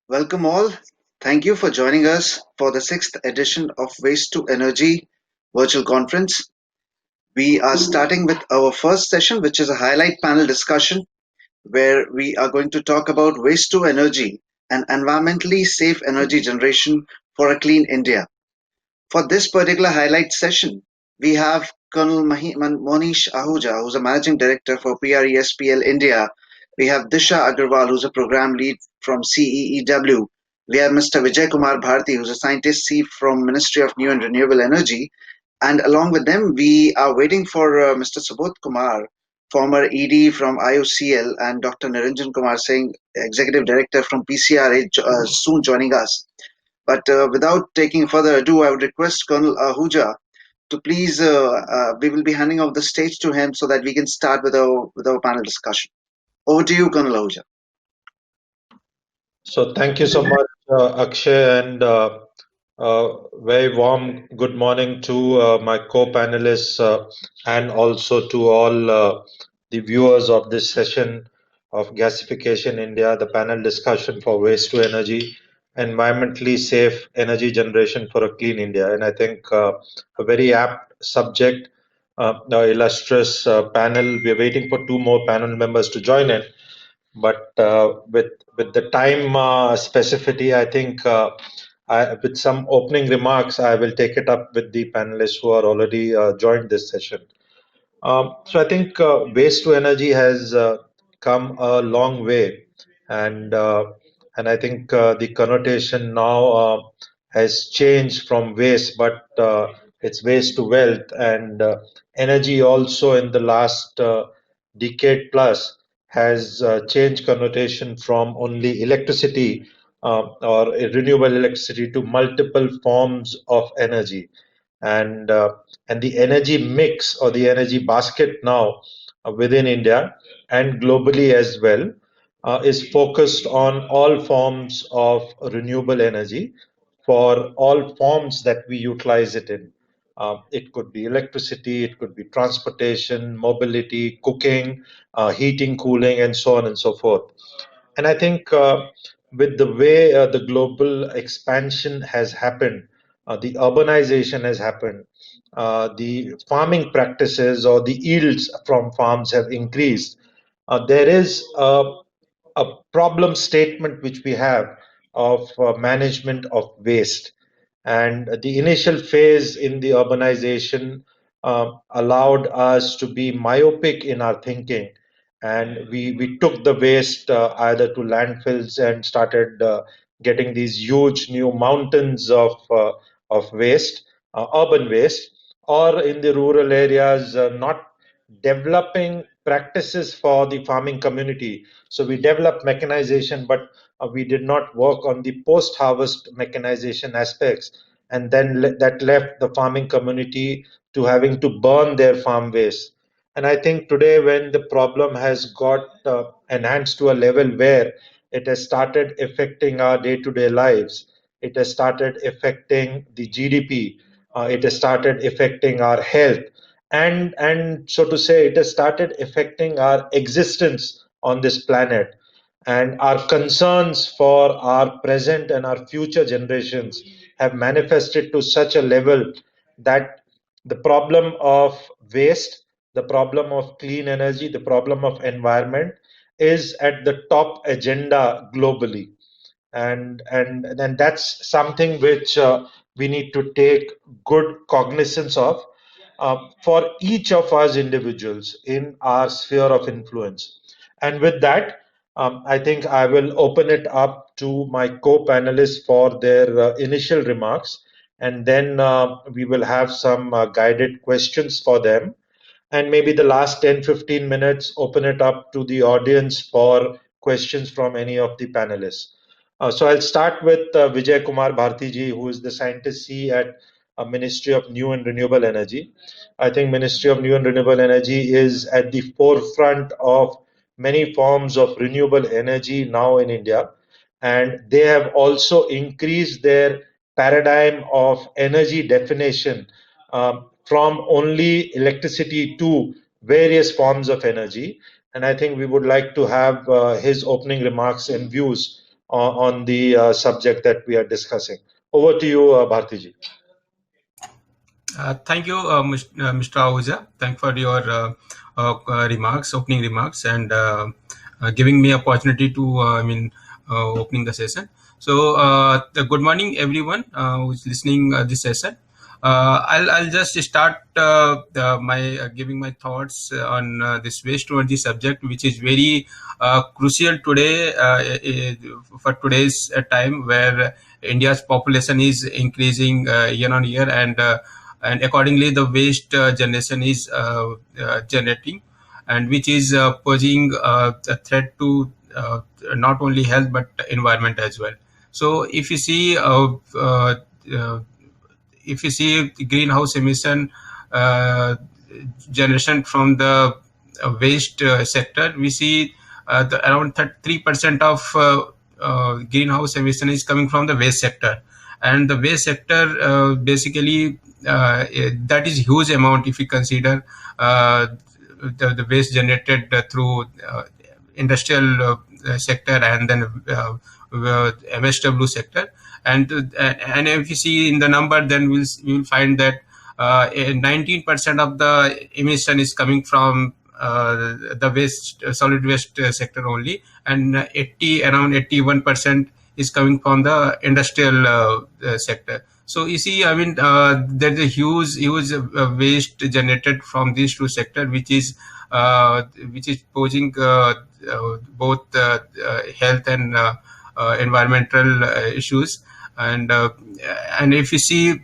Welcome all. Thank you for joining us for the sixth edition of Waste to Energy virtual conference. We are starting with our first session, which is a highlight panel discussion where we are going to talk about waste to energy and environmentally safe energy generation for a clean India. For this particular highlight session, we have Colonel Monish Ahuja, who's a managing director for PRESPL India. We have Disha Agarwal, who's a program lead from CEEW. We have Mr. Vijay Kumar Bharti, who's a scientist chief from Ministry of New and Renewable Energy. And along with them, we are waiting for Mr. Subodh Kumar, former ED from IOCL, and Dr. Niranjan Kumar Singh, executive director from PCRA, soon joining us. But without taking further ado, I would request Colonel Ahuja to please, we will be handing over the stage to him so that we can start with our panel discussion. Over to you, Colonel Ahuja. So thank you so much, Akshay, and very warm good morning to my co-panelists and also to all the viewers of this session of Gasification India, the panel discussion for waste to energy, environmentally safe energy generation for a clean India. And I think a very apt subject, the illustrious panel. We're waiting for two more panel members to join in, but with the time specificity, I think with some opening remarks, I will take it up with the panelists who are already joined this session. So I think waste to energy has come a long way, and uh, and I think the connotation now has changed from waste, but it's waste to wealth, and energy also in the last decade plus has changed connotation from only electricity or renewable electricity to multiple forms of energy, and and the energy mix or the energy basket now within India and globally as well is focused on all forms of renewable energy for all forms that we utilize it in. It could be electricity, it could be transportation, mobility, cooking, heating, cooling, and so on and so forth. And I think with the way the global expansion has happened, the urbanization has happened, the farming practices or the yields from farms have increased. There is a problem statement which we have of management of waste. And the initial phase in the urbanization allowed us to be myopic in our thinking. And we took the waste either to landfills and started getting these huge new mountains of waste, urban waste, or in the rural areas, not developing practices for the farming community. So we developed mechanization, but we did not work on the post harvest mechanization aspects, and then that left the farming community to having to burn their farm waste. And I think today, when the problem has got enhanced to a level where it has started affecting our day to day lives, it has started affecting the GDP, it has started affecting our health, and so to say, it has started affecting our existence on this planet, and our concerns for our present and our future generations have manifested to such a level that the problem of waste, the problem of clean energy, the problem of environment is at the top agenda globally. And then that's something which we need to take good cognizance of for each of us individuals in our sphere of influence. And with that, I think I will open it up to my co-panelists for their initial remarks, and then we will have some guided questions for them, and maybe the last 10-15 minutes open it up to the audience for questions from any of the panelists. So I'll start with Vijay Kumar Bharti ji, who is the scientist C at Ministry of New and Renewable Energy. I think Ministry of New and Renewable Energy is at the forefront of many forms of renewable energy now in India, and they have also increased their paradigm of energy definition from only electricity to various forms of energy. And I think we would like to have his opening remarks and views on the subject that we are discussing. Over to you, Bhartiji. Thank you, Mr. Ahuja. Thank for your remarks, opening remarks, and giving me opportunity to, opening the session. So, good morning, everyone who's listening this session. I'll just start my giving my thoughts on this waste to energy subject, which is very crucial today for today's time, where India's population is increasing year on year, and accordingly the waste generation is generating, and which is posing a threat to not only health but environment as well. So if you see greenhouse emission generation from the waste sector, we see around 3% of greenhouse emission is coming from the waste sector, and the waste sector basically that is huge amount if you consider the waste generated through industrial sector and then MSW sector. And if you see in the number, then we'll find that 19% of the emission is coming from the waste solid waste sector only, and around 81% is coming from the industrial sector. So you see, there's a huge waste generated from these two sectors, which is posing both health and environmental issues. And if you see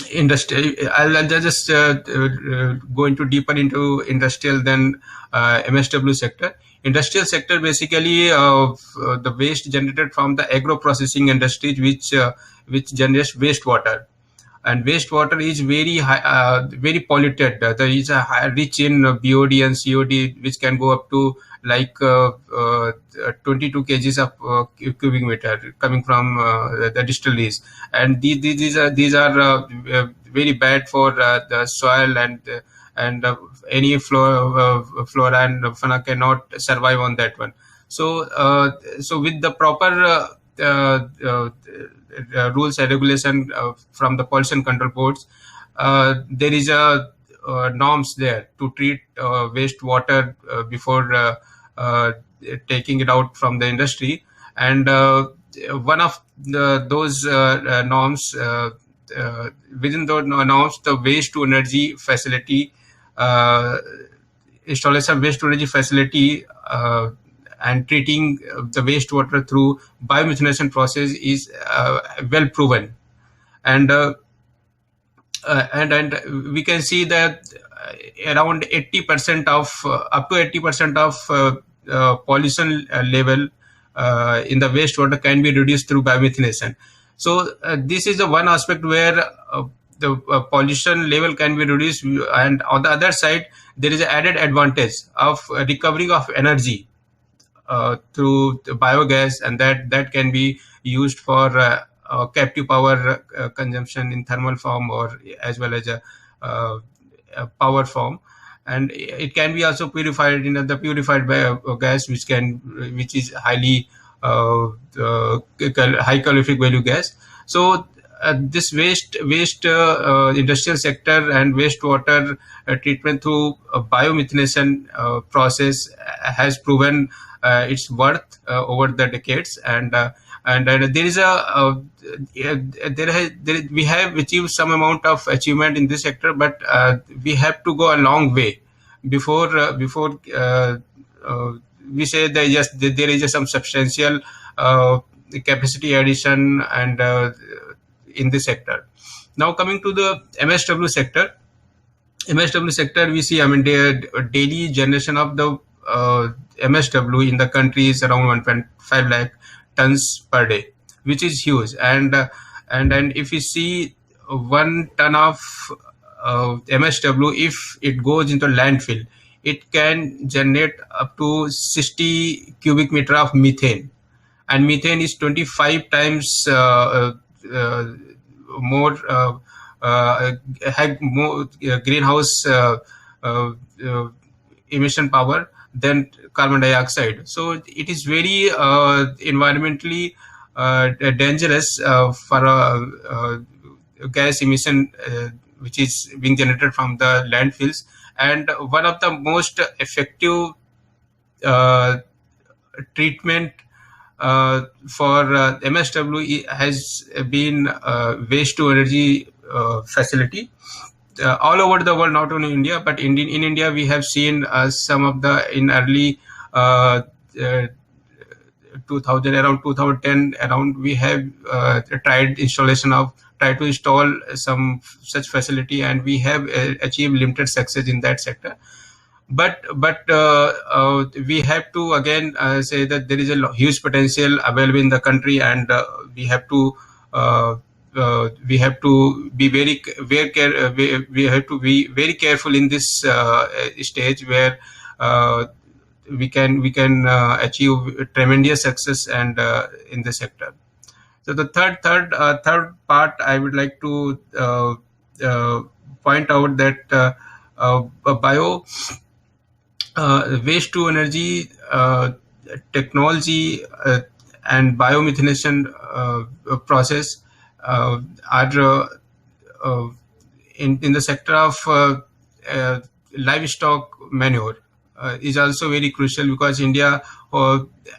industry, I'll just go into deeper into industrial than MSW sector. Industrial sector basically the waste generated from the agro processing industry, which generates wastewater, and wastewater is very high, very polluted. There is a rich in BOD and COD, which can go up to like 22 kgs of cubic meter coming from the distilleries, and these are very bad for the soil, and any flora and fauna cannot survive on that one. So with the proper rules and regulation from the pollution control boards, there is a norms there to treat wastewater before taking it out from the industry. And one of those norms, within those norms, the waste to energy facility installation waste to energy facility and treating the wastewater through biomethanation process is well proven. And we can see that around 80% of up to 80% of pollution level in the wastewater can be reduced through biomethanation. So this is the one aspect where the pollution level can be reduced, and on the other side there is an added advantage of recovery of energy through the biogas, and that can be used for captive power consumption in thermal form or as well as a power form. And it can be also purified in the purified gas, which is highly high calorific value gas. So this waste industrial sector and wastewater treatment through biomethanation process has proven its worth over the decades, and there is we have achieved some amount of achievement in this sector, but we have to go a long way before we say that yes, there is some substantial capacity addition and in this sector. Now coming to the MSW sector, we see the daily generation of the MSW in the country is around 1.5 lakh tons per day, which is huge. And if you see 1 ton of MSW, if it goes into landfill, it can generate up to 60 cubic meter of methane, and methane is 25 times more greenhouse emission power than carbon dioxide. So it is very environmentally dangerous for gas emission which is being generated from the landfills. And one of the most effective uh, treatment for MSW has been waste to energy facility all over the world, not only India, but in India we have seen some of the in early uh, uh, 2000, around 2010, around we have tried to install some such facility, and we have achieved limited success in that sector. But we have to again say that there is a huge potential available in the country, and we have to be we have to be very careful in this stage where uh, we can achieve tremendous success and in the sector. So the third part I would like to uh, point out that bio waste to energy technology and biomethanation process are uh, in the sector of uh, livestock manure is also very crucial, because India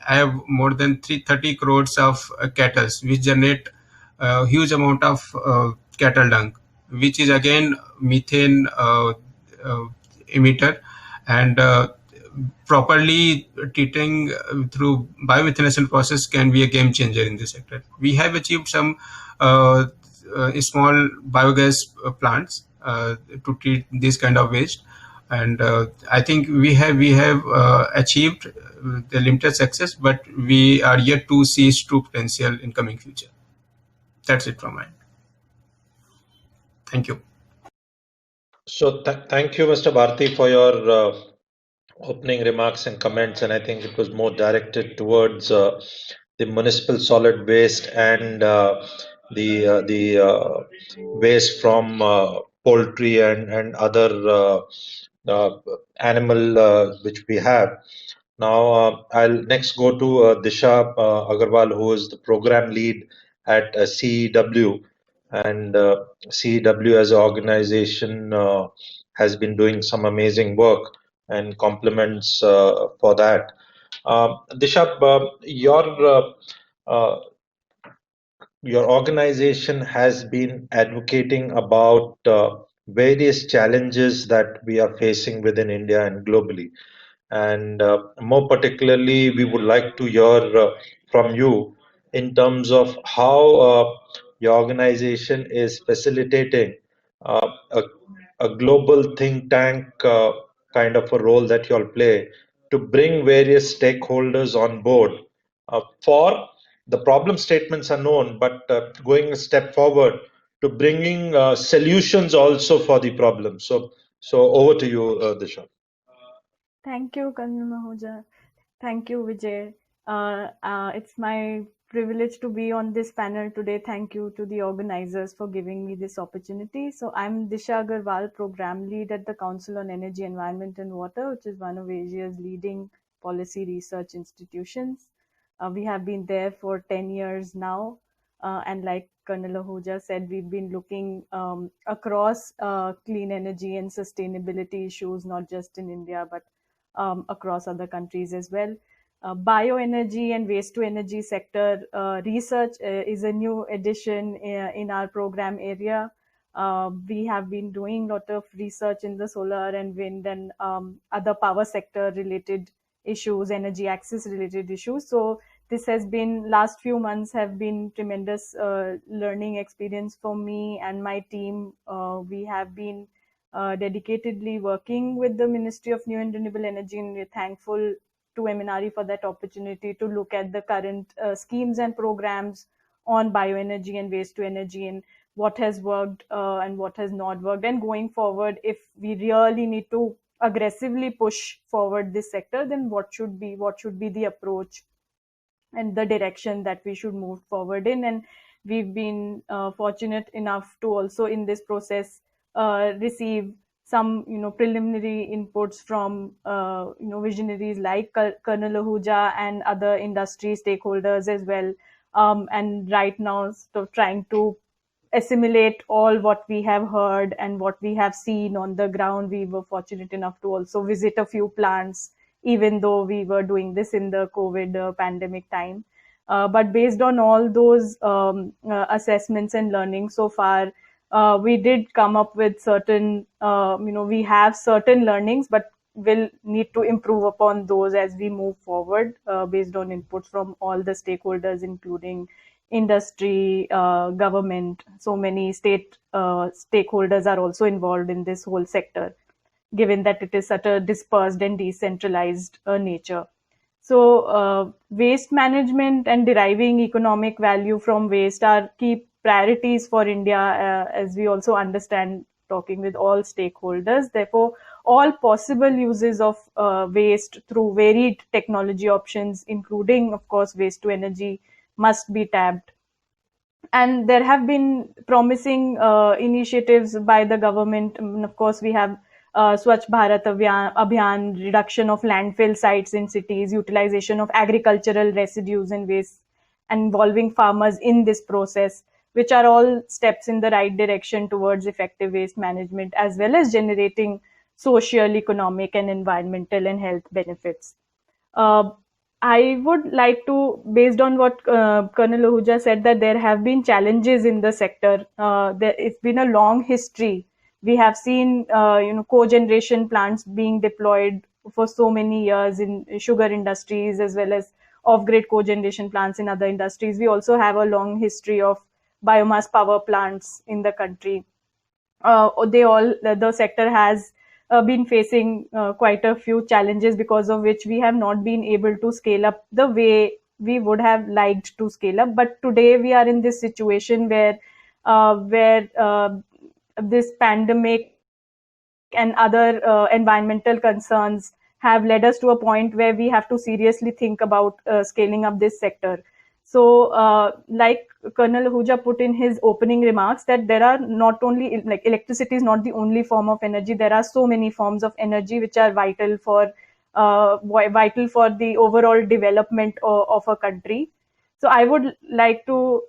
have more than 330 crores of cattle, which generate a huge amount of cattle dung, which is again methane uh, emitter, and properly treating through biomethanation process can be a game changer in this sector. We have achieved some small biogas plants to treat this kind of waste, and I think we have achieved the limited success, but we are yet to see its true potential in coming future. That's it from my end. Thank you. So thank you, Mr. Bharti, for your opening remarks and comments, and I think it was more directed towards the municipal solid waste and the waste from poultry and other uh, animal which we have. Now, I'll next go to Disha Agarwal, who is the program lead at CEW. And CEW as an organization has been doing some amazing work, and compliments for that. Disha, uh, your organization has been advocating about various challenges that we are facing within India and globally. And more particularly, we would like to hear from you in terms of how your organization is facilitating a, a global think tank kind of a role that you all play to bring various stakeholders on board for the problem statements are known, but going a step forward to bringing solutions also for the problem. So over to you, Disha. Thank you, Kanal Mahuja. Thank you, Vijay. It's my privilege to be on this panel today. Thank you to the organizers for giving me this opportunity. So I'm Disha Agarwal, Program Lead at the Council on Energy, Environment and Water, which is one of Asia's leading policy research institutions. We have been there for 10 years now. And like Colonel Ahuja said, we've been looking across clean energy and sustainability issues, not just in India, but across other countries as well. Bioenergy and waste to energy sector research is a new addition in our program area. We have been doing a lot of research in the solar and wind and other power sector related issues, energy access related issues. So this has been, last few months have been tremendous learning experience for me and my team. We have been dedicatedly working with the Ministry of New and Renewable Energy, and we're thankful to MNRE for that opportunity to look at the current schemes and programs on bioenergy and waste to energy, and what has worked and what has not worked. And going forward, if we really need to aggressively push forward this sector, then what should be the approach and the direction that we should move forward in. And we've been fortunate enough to also in this process receive some preliminary inputs from visionaries like Colonel Ahuja and other industry stakeholders as well. And right now, sort of trying to assimilate all what we have heard and what we have seen on the ground. We were fortunate enough to also visit a few plants, even though we were doing this in the COVID pandemic time. But based on all those assessments and learning so far, we did come up with certain, we have certain learnings, but will need to improve upon those as we move forward, based on inputs from all the stakeholders, including industry, government. So many state stakeholders are also involved in this whole sector, given that it is such a dispersed and decentralized nature. So waste management and deriving economic value from waste are key priorities for India, as we also understand talking with all stakeholders. Therefore, all possible uses of waste through varied technology options, including, of course, waste to energy, must be tapped. And there have been promising initiatives by the government. Of course, we have Swachh Bharat Abhiyan, reduction of landfill sites in cities, utilization of agricultural residues and waste, and involving farmers in this process, which are all steps in the right direction towards effective waste management, as well as generating social, economic, and environmental and health benefits. I would like to, based on what Colonel Ahuja said, that there have been challenges in the sector. It's been a long history. We have seen, cogeneration plants being deployed for so many years in sugar industries, as well as off-grid cogeneration plants in other industries. We also have a long history of biomass power plants in the country. The sector has been facing quite a few challenges, because of which we have not been able to scale up the way we would have liked to scale up. But today we are in this situation where this pandemic and other environmental concerns have led us to a point where we have to seriously think about scaling up this sector. So, like Colonel Ahuja put in his opening remarks, that there are not only, like, electricity is not the only form of energy. There are so many forms of energy which are vital for the overall development of a country. So I would like to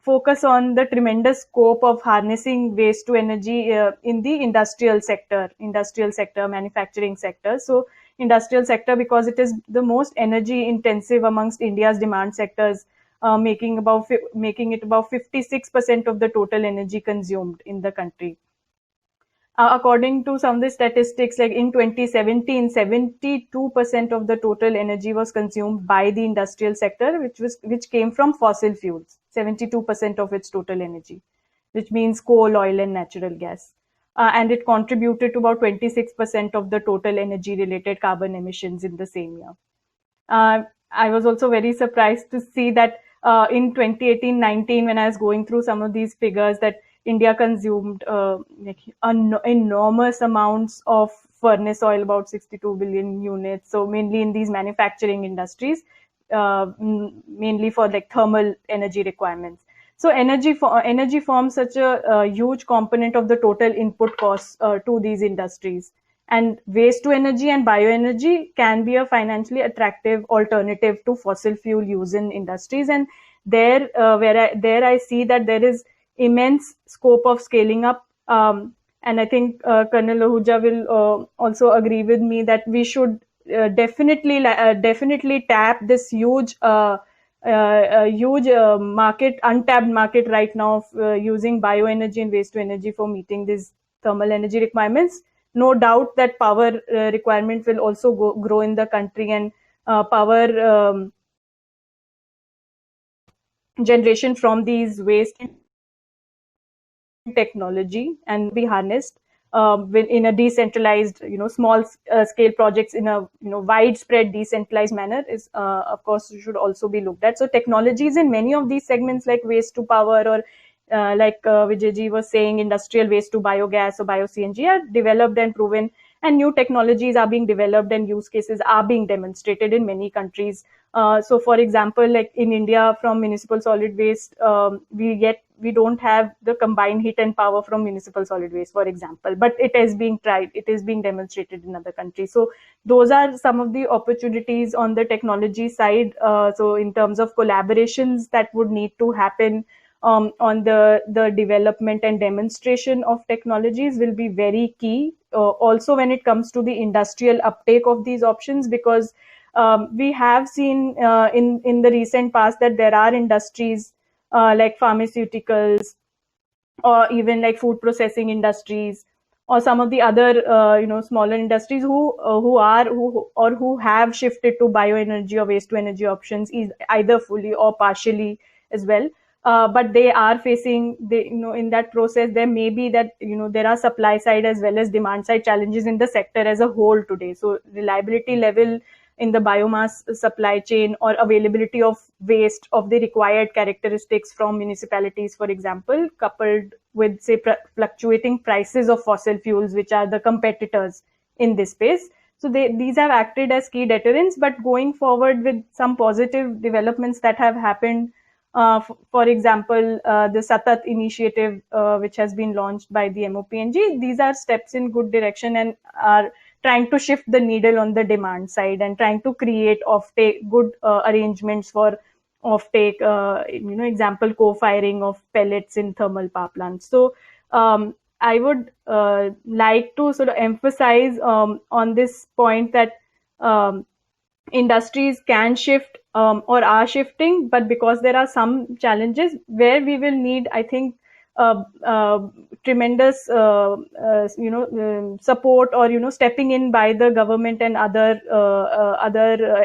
focus on the tremendous scope of harnessing waste to energy in the industrial sector, manufacturing sector. So industrial sector, because it is the most energy intensive amongst India's demand sectors, making it about 56% of the total energy consumed in the country. According to some of the statistics, like in 2017, 72% of the total energy was consumed by the industrial sector, which came from fossil fuels. 72% of its total energy, which means coal, oil, and natural gas. And it contributed to about 26% of the total energy-related carbon emissions in the same year. I was also very surprised to see that in 2018-19, when I was going through some of these figures, that India consumed enormous amounts of furnace oil, about 62 billion units. So mainly in these manufacturing industries, mainly for like thermal energy requirements. So energy forms such a huge component of the total input costs to these industries. And waste to energy and bioenergy can be a financially attractive alternative to fossil fuel use in industries. And there I see that there is immense scope of scaling up. And I think Colonel Ahuja will also agree with me that we should definitely tap this huge market, untapped market right now of using bioenergy and waste to energy for meeting these thermal energy requirements. No doubt that power requirement will also grow in the country, and power generation from these waste technology and be harnessed in a decentralized, small scale projects in a widespread decentralized manner is of course should also be looked at. So technologies in many of these segments, like waste to power, or like Vijayji was saying, industrial waste to biogas or bio CNG, are developed and proven, and new technologies are being developed and use cases are being demonstrated in many countries So, for example, like in India, from municipal solid waste, we don't have the combined heat and power from municipal solid waste, for example. But it is being tried. It is being demonstrated in other countries. So, those are some of the opportunities on the technology side. So, in terms of collaborations that would need to happen on the development and demonstration of technologies will be very key. Also, when it comes to the industrial uptake of these options, because we have seen in the recent past that there are industries like pharmaceuticals or even like food processing industries or some of the other smaller industries who have shifted to bioenergy or waste to energy options either fully or partially as well. But they are facing in that process there may be that there are supply side as well as demand side challenges in the sector as a whole today. So reliability level in the biomass supply chain or availability of waste of the required characteristics from municipalities, for example, coupled with, say, fluctuating prices of fossil fuels, which are the competitors in this space. So these have acted as key deterrents, but going forward with some positive developments that have happened, for example, the Satat initiative, which has been launched by the MOPNG, these are steps in good direction and are trying to shift the needle on the demand side and trying to create good arrangements for offtake, example, co-firing of pellets in thermal power plants. So I would like to sort of emphasize on this point that industries can shift or are shifting, but because there are some challenges where we will need, I think, tremendous support or stepping in by the government and other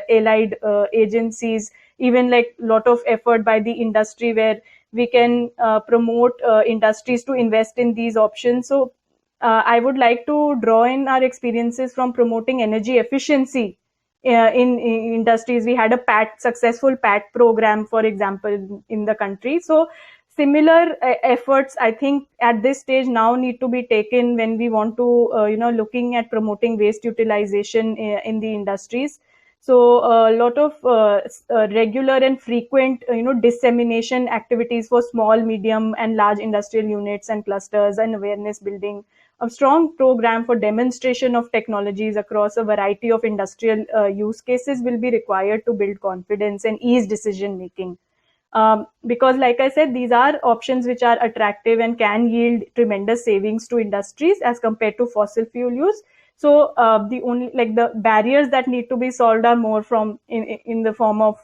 allied agencies, even like lot of effort by the industry where we can promote industries to invest in these options. So I would like to draw in our experiences from promoting energy efficiency in industries. We had a successful PAT program, for example, in the country. So similar efforts, I think, at this stage now need to be taken when we want to, looking at promoting waste utilization in the industries. So a lot of regular and frequent, dissemination activities for small, medium, and large industrial units and clusters and awareness building. A strong program for demonstration of technologies across a variety of industrial use cases will be required to build confidence and ease decision making. Because, like I said, these are options which are attractive and can yield tremendous savings to industries as compared to fossil fuel use. So the barriers that need to be solved are more from in the form of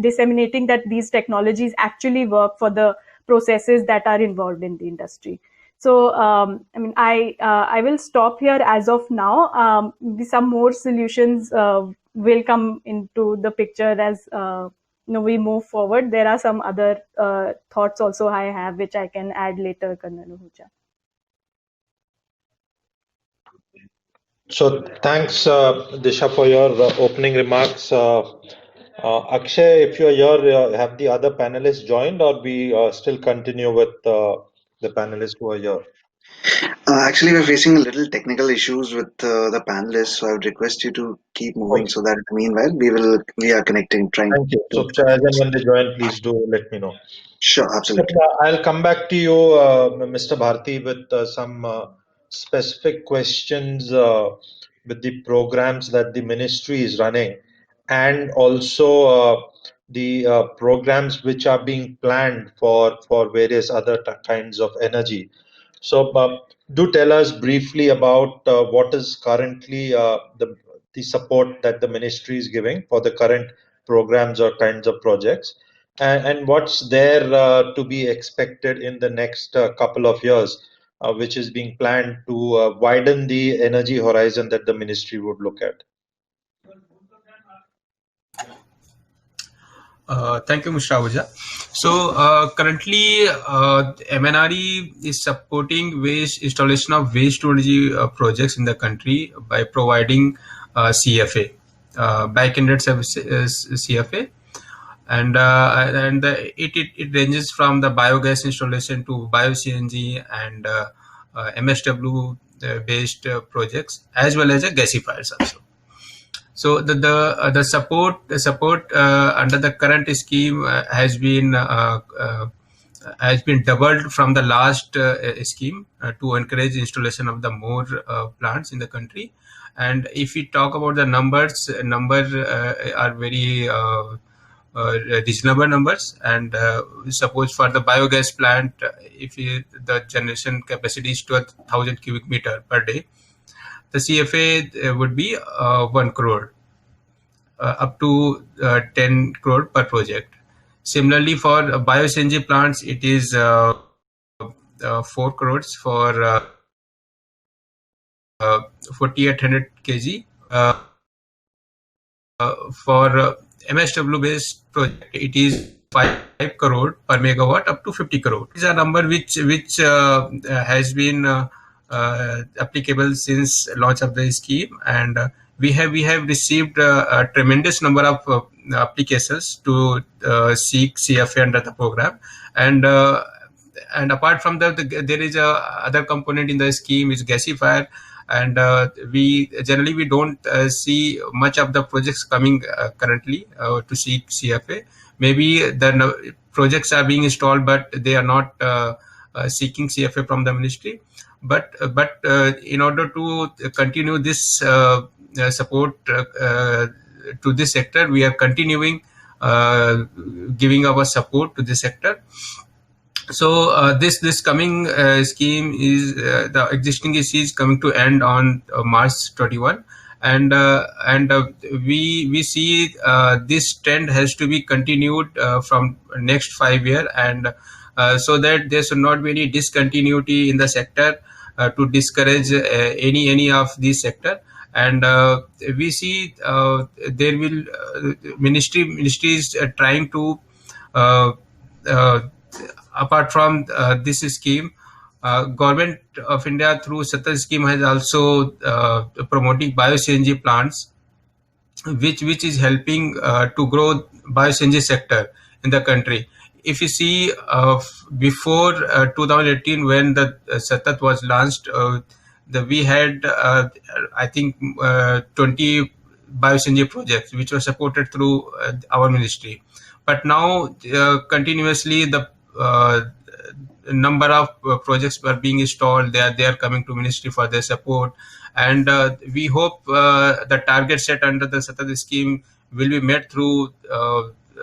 disseminating that these technologies actually work for the processes that are involved in the industry. So I will stop here as of now. Some more solutions will come into the picture as we move forward. There are some other thoughts also I have, which I can add later, Colonel Ahuja. So thanks, Disha, for your opening remarks. Akshay, if you're here, have the other panelists joined, or we still continue with the panelists who are here? Actually, we're facing a little technical issues with the panelists, so I would request you to keep moving so that in the meanwhile we are connecting, trying. Thank you. So as and when they join, please do let me know. Sure, absolutely. I'll come back to you, Mr. Bharti, with some specific questions with the programs that the ministry is running, and also the programs which are being planned for various other kinds of energy. So do tell us briefly about what is currently the support that the ministry is giving for the current programs or kinds of projects, and what's there to be expected in the next couple of years, which is being planned to widen the energy horizon that the ministry would look at. Thank you, Mr. Ahuja. So currently, MNRE is supporting installation of waste to energy projects in the country by providing CFA, back-ended services CFA, and it ranges from the biogas installation to bio-CNG and MSW based projects, as well as gasifiers also. So the support under the current scheme has been doubled from the last scheme to encourage installation of the more plants in the country. And if we talk about the numbers, are very reasonable numbers. And suppose for the biogas plant, if the generation capacity is 12,000 cubic meter per day, the CFA would be 1 crore, up to 10 crore per project. Similarly, for bio-CNG plants, it is 4 crores for 4,800 kg. For MSW based project, it is 5 crore per megawatt up to 50 crore. These are number which has been applicable since launch of the scheme, and we have received a tremendous number of applications to seek CFA under the program. And apart from that, there is a other component in the scheme is gasifier, and we don't see much of the projects coming currently to seek CFA. Maybe the projects are being installed, but they are not seeking CFA from the ministry. But in order to continue this support to this sector, we are continuing giving our support to this sector. So this coming scheme is the existing is coming to end on March 21, and we see this trend has to be continued from next 5 years, and so that there should not be any discontinuity in the sector to discourage any of these sector. And we see there will ministries trying to apart from this scheme, Government of India through SATAT scheme has also promoting bio-CNG plants, which is helping to grow bio-CNG sector in the country. If you see before 2018, when the SATAT was launched, we had I think 20 bio-CNG projects which were supported through our ministry. But now continuously the number of projects were being installed. They are coming to ministry for their support, and we hope the target set under the SATAT scheme will be met through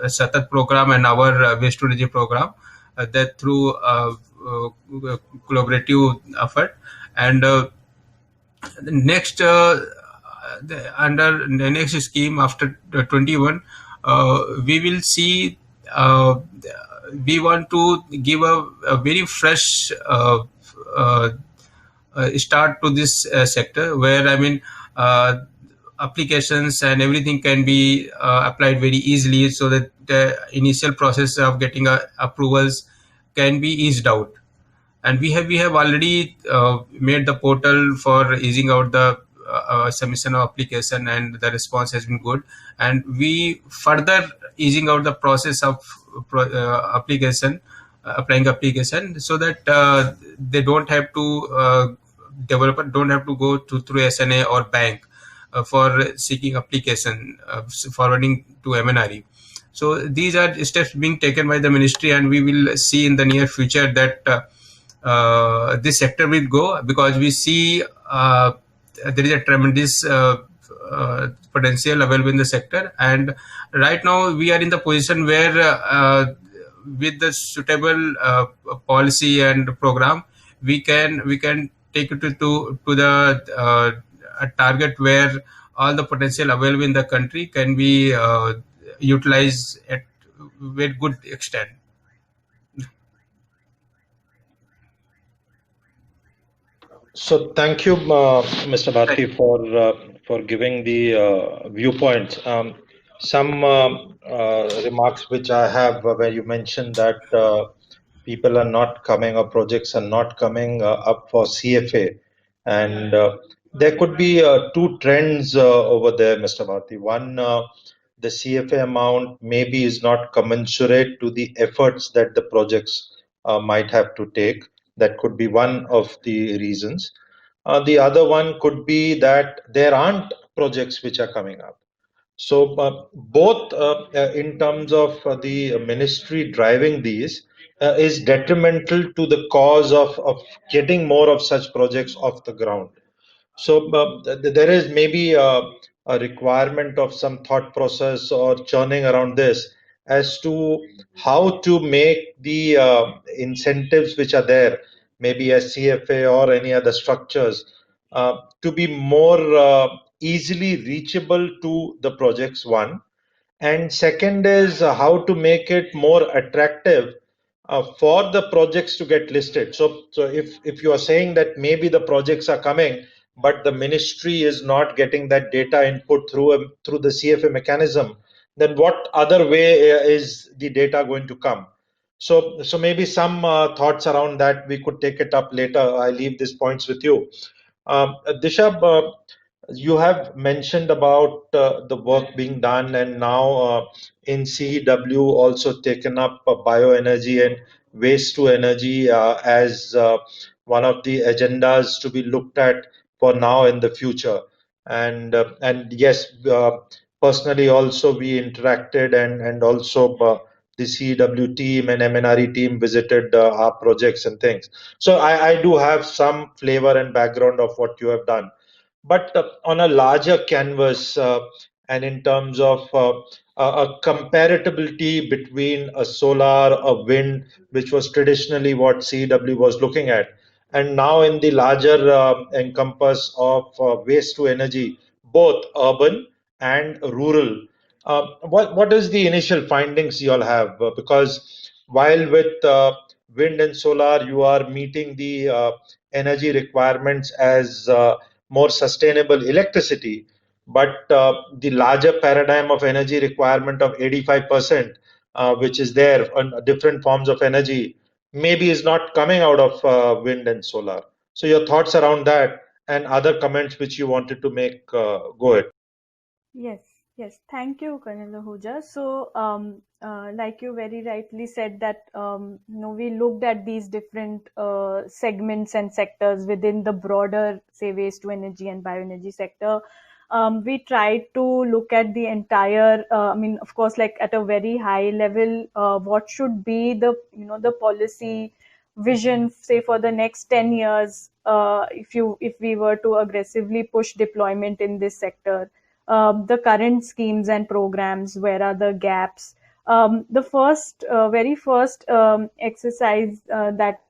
SATAT program and our waste to energy program, that through collaborative effort. And next under the next scheme after 21, we will see we want to give a very fresh start to this sector, where applications and everything can be applied very easily, so that the initial process of getting approvals can be eased out. And we have already made the portal for easing out the submission of application, and the response has been good. And we further easing out the process of applying application, so that they don't have to developer don't have to go through SNA or bank for seeking application, forwarding to MNRE. So these are steps being taken by the ministry, and we will see in the near future that this sector will go, because we see there is a tremendous potential available in the sector. And right now we are in the position where with the suitable policy and program, we can take it to the target where all the potential available in the country can be utilized at very good extent. So thank you, Mr. Bharti, for giving the viewpoints. Some remarks which I have, where you mentioned that people are not coming, or projects are not coming up for CFA, and there could be two trends over there, Mr. Bharti. One, the CFA amount maybe is not commensurate to the efforts that the projects might have to take. That could be one of the reasons. The other one could be that there aren't projects which are coming up. So both in terms of the ministry driving these is detrimental to the cause of getting more of such projects off the ground. So there is maybe a requirement of some thought process or churning around this as to how to make the incentives which are there, maybe as CFA or any other structures, to be more easily reachable to the projects. One, and second is how to make it more attractive for the projects to get listed. So if you are saying that maybe the projects are coming, but the ministry is not getting that data input through the CFA mechanism, then what other way is the data going to come? So maybe some thoughts around that we could take it up later. I leave these points with you. Disha, you have mentioned about the work being done, and now in CEW also taken up bioenergy and waste to energy as one of the agendas to be looked at for now and the future. And yes, personally also we interacted, and also the CEW team and MNRE team visited our projects and things. So I do have some flavor and background of what you have done. But on a larger canvas, and in terms of a comparability between a solar, a wind, which was traditionally what CW was looking at, and now in the larger encompass of waste to energy, both urban and rural. What is the initial findings you all have? Because while with wind and solar, you are meeting the energy requirements as more sustainable electricity, but the larger paradigm of energy requirement of 85%, which is there on different forms of energy, maybe is not coming out of wind and solar. So your thoughts around that and other comments which you wanted to make, go ahead. Yes, yes. Thank you, Colonel Ahuja. So, like you very rightly said that, we looked at these different segments and sectors within the broader, say, waste to energy and bioenergy sector. We tried to look at the entire, of course, like at a very high level, what should be the policy vision, say, for the next 10 years, if we were to aggressively push deployment in this sector. The current schemes and programs, where are the gaps? The very first exercise that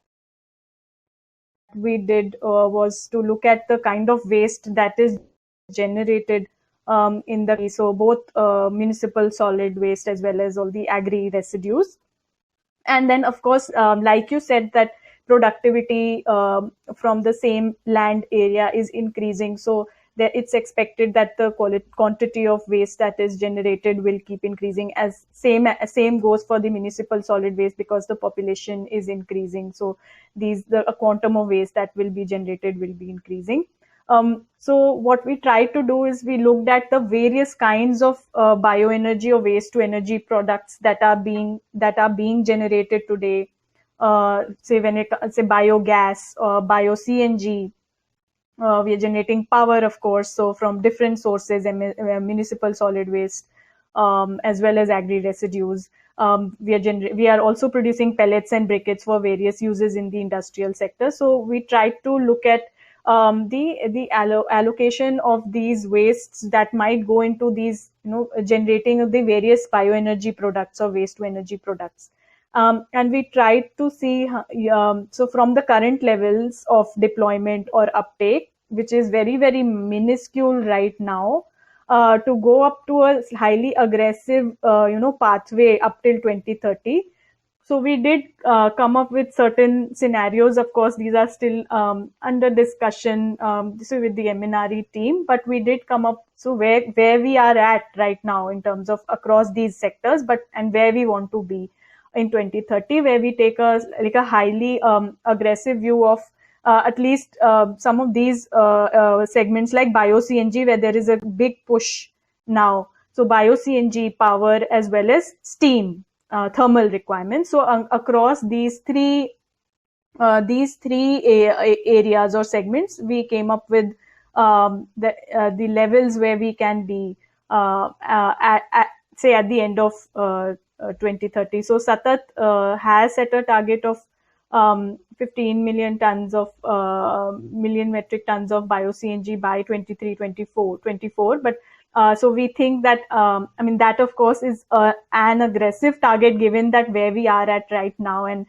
we did was to look at the kind of waste that is generated in the so both municipal solid waste as well as all the agri residues. And then, of course, like you said, that productivity from the same land area is increasing. So it's expected that the quantity of waste that is generated will keep increasing. As same goes for the municipal solid waste, because the population is increasing. So the quantum of waste that will be generated will be increasing. So what we tried to do is we looked at the various kinds of bioenergy or waste to energy products that are being generated today. Say biogas or bio CNG. We are generating power, of course, so from different sources, municipal solid waste, as well as agri residues. We are also producing pellets and briquettes for various uses in the industrial sector. So we tried to look at the allocation of these wastes that might go into these, generating the various bioenergy products or waste to energy products. And we tried to see, so from the current levels of deployment or uptake, which is very, very minuscule right now, to go up to a highly aggressive, pathway up till 2030. So we did come up with certain scenarios. Of course, these are still under discussion. This is with the MNRE team, but we did come up. So where we are at right now in terms of across these sectors, and where we want to be in 2030, where we take a highly aggressive view of at least some of these segments like bio CNG, where there is a big push now. So bio CNG, power, as well as steam, thermal requirements. So across these three areas or segments, we came up with the levels where we can be. say at the end of 2030. So Satat has set a target of 15 million tons of million metric tons of bio-CNG by 24. But so we think that, I mean, that of course is an aggressive target given that where we are at right now, and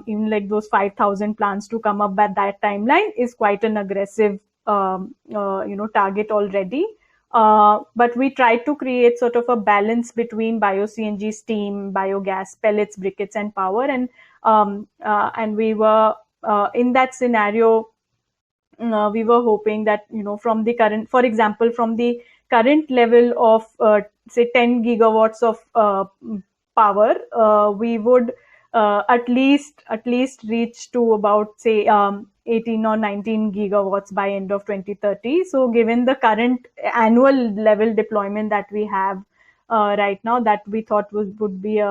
even like those 5,000 plants to come up by that timeline is quite an aggressive, target already. But we tried to create sort of a balance between bio-CNG, steam, biogas, pellets, briquettes, and power. And we were in that scenario. We were hoping that, from the current, for example, from the current level of say 10 gigawatts of power, we would at least reach to about say 18 or 19 gigawatts by end of 2030. So given the current annual level deployment that we have right now, that we thought would be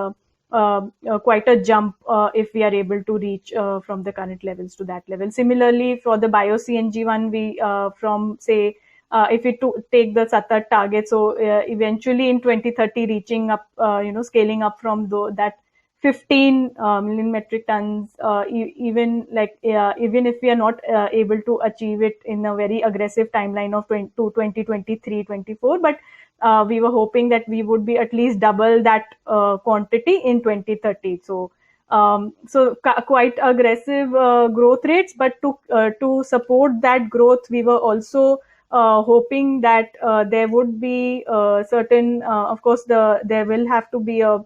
quite a jump if we are able to reach from the current levels to that level. Similarly, for the bio-CNG one, we from say if we take the Satat target, so eventually in 2030 reaching up, scaling up from that 15 million metric tons, even if we are not able to achieve it in a very aggressive timeline of 2023, 24, but we were hoping that we would be at least double that quantity in 2030. So quite aggressive growth rates, but to support that growth, we were also hoping that there would be certain, of course, there will have to be a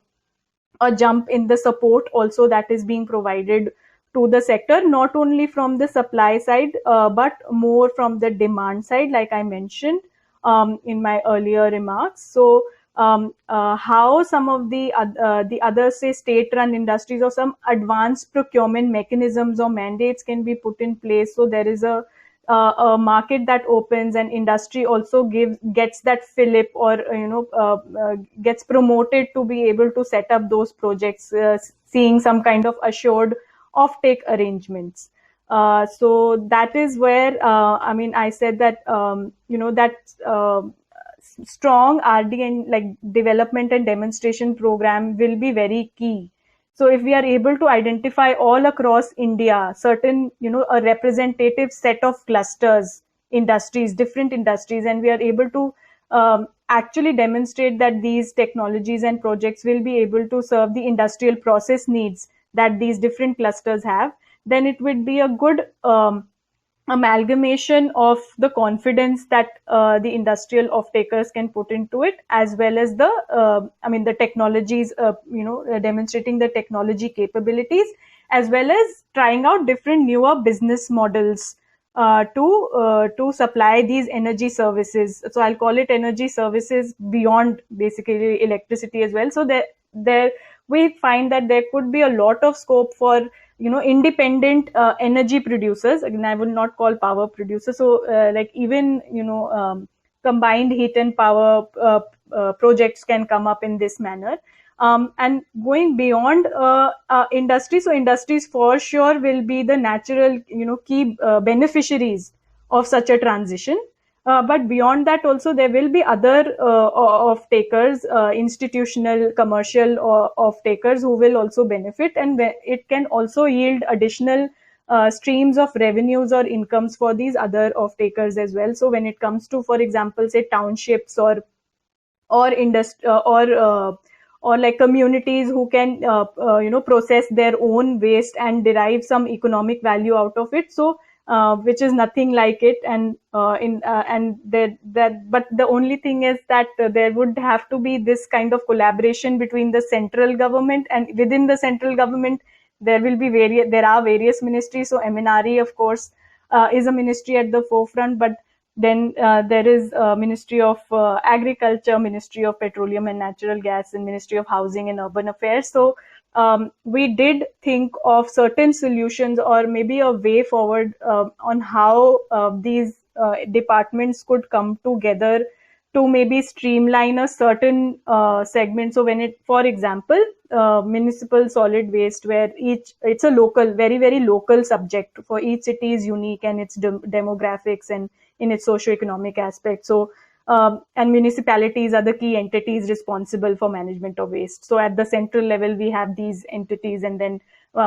jump in the support also that is being provided to the sector, not only from the supply side, but more from the demand side, like I mentioned in my earlier remarks. So how some of the other, say, state-run industries or some advanced procurement mechanisms or mandates can be put in place, so there is a market that opens, and industry also gets that fillip, or gets promoted to be able to set up those projects, seeing some kind of assured offtake arrangements. So that is where I said that that strong RD and like development and demonstration program will be very key. So if we are able to identify all across India certain, a representative set of clusters, industries, different industries, and we are able to actually demonstrate that these technologies and projects will be able to serve the industrial process needs that these different clusters have, then it would be a good amalgamation of the confidence that the industrial off-takers can put into it, as well as the technologies, demonstrating the technology capabilities, as well as trying out different newer business models to supply these energy services. So I'll call it energy services beyond basically electricity as well. So there we find that there could be a lot of scope for independent energy producers. Again, I would not call power producers. So even combined heat and power projects can come up in this manner. And going beyond industry, so industries for sure will be the natural key beneficiaries of such a transition. But beyond that also there will be other off-takers, institutional, commercial off-takers who will also benefit, and it can also yield additional streams of revenues or incomes for these other off-takers as well. So when it comes to, for example, say townships or industry or like communities who can process their own waste and derive some economic value out of it, so which is nothing like it, and but the only thing is that there would have to be this kind of collaboration between the central government, and within the central government there are various ministries. So MNRE, of course, is a ministry at the forefront, but then there is Ministry of Agriculture, Ministry of Petroleum and Natural Gas, and Ministry of Housing and Urban Affairs. So we did think of certain solutions, or maybe a way forward on how these departments could come together to maybe streamline a certain segment. So for example, municipal solid waste, where it's a local, very, very local subject, for each city is unique and its demographics and in its socio-economic aspect. So and municipalities are the key entities responsible for management of waste. So at the central level, we have these entities, and then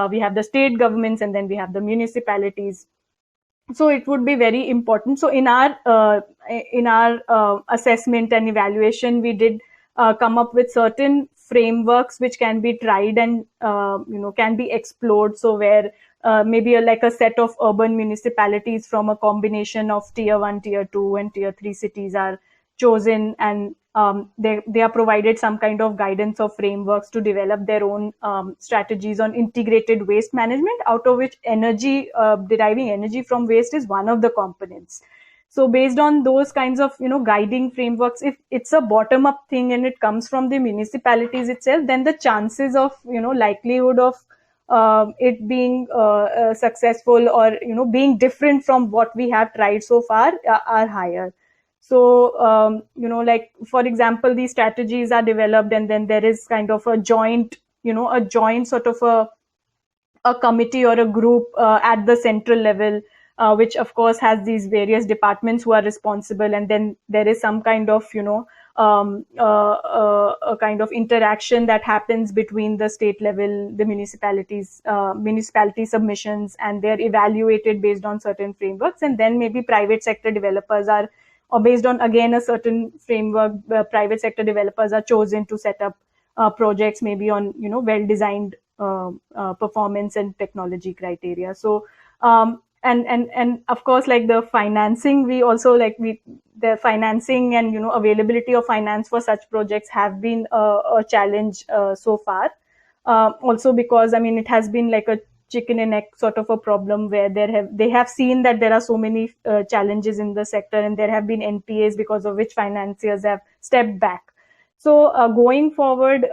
we have the state governments, and then we have the municipalities. So it would be very important. So in our assessment and evaluation, we did come up with certain frameworks which can be tried and can be explored. So where maybe like a set of urban municipalities from a combination of tier 1, tier 2 and tier 3 cities are chosen, and they are provided some kind of guidance or frameworks to develop their own strategies on integrated waste management, out of which deriving energy from waste is one of the components. So based on those kinds of guiding frameworks, if it's a bottom up thing and it comes from the municipalities itself, then the chances of likelihood of it being successful or being different from what we have tried so far are higher. So, like, for example, these strategies are developed, and then there is kind of a joint sort of a committee or a group at the central level, which of course has these various departments who are responsible. And then there is some kind of, a kind of interaction that happens between the state level, the municipality submissions, and they're evaluated based on certain frameworks. And then maybe private sector developers are, or based on again a certain framework, private sector developers are chosen to set up projects, maybe on well designed performance and technology criteria. So and of course, like the financing, we also the financing and availability of finance for such projects have been a challenge so far. Also because it has been like a chicken and egg sort of a problem, where they have seen that there are so many challenges in the sector, and there have been NPAs because of which financiers have stepped back. So going forward,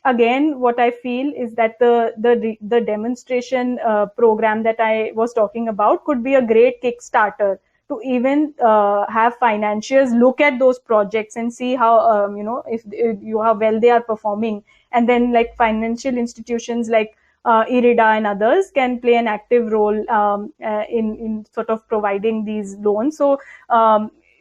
again, what I feel is that the demonstration program that I was talking about could be a great Kickstarter to even have financiers look at those projects and see how if how well they are performing, and then like financial institutions like IRIDA and others can play an active role in sort of providing these loans. So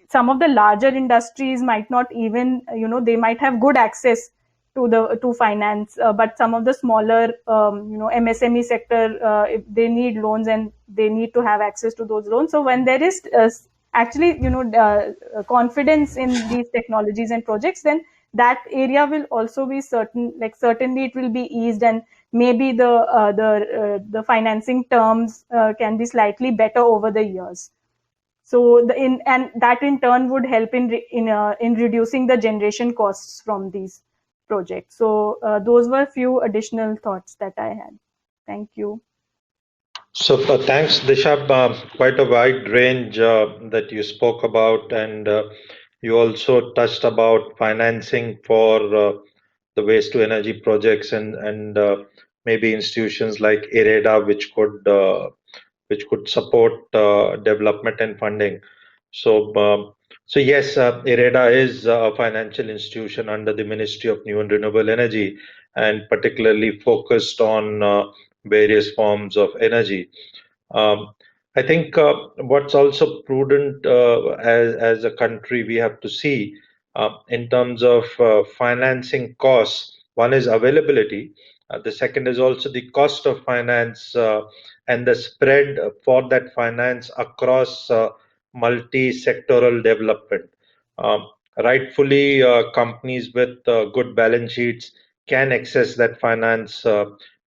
some of the larger industries might not even, they might have good access to finance, but some of the smaller, MSME sector, if they need loans and they need to have access to those loans. So when there is actually, confidence in these technologies and projects, then that area will also be certainly it will be eased, and maybe the financing terms can be slightly better over the years. So that in turn would help in reducing the generation costs from these projects. So those were a few additional thoughts that I had. Thank you. So thanks, Dishab. Quite a wide range that you spoke about, and you also touched about financing for the waste to energy projects, and maybe institutions like IREDA, which could support development and funding. So yes, IREDA is a financial institution under the Ministry of New and Renewable Energy, and particularly focused on various forms of energy. Um, I think what's also prudent as a country we have to see in terms of financing costs. One is availability. The second is also the cost of finance and the spread for that finance across multi-sectoral development. Um, Rightfully, companies with good balance sheets can access that finance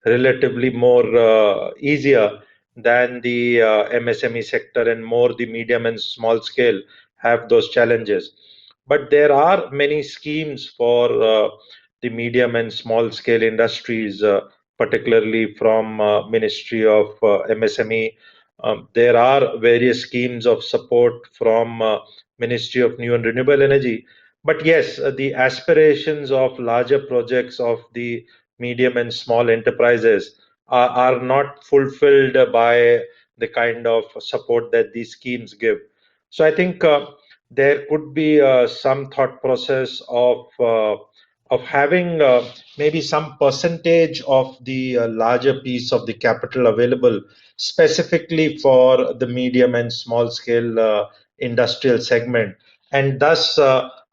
relatively more easier than the MSME sector, and more the medium and small scale have those challenges. But there are many schemes for the medium and small scale industries, particularly from Ministry of MSME. There are various schemes of support from Ministry of New and Renewable Energy. But yes, the aspirations of larger projects of the medium and small enterprises are not fulfilled by the kind of support that these schemes give. So I think there could be some thought process of having maybe some percentage of the larger piece of the capital available specifically for the medium and small scale industrial segment, and thus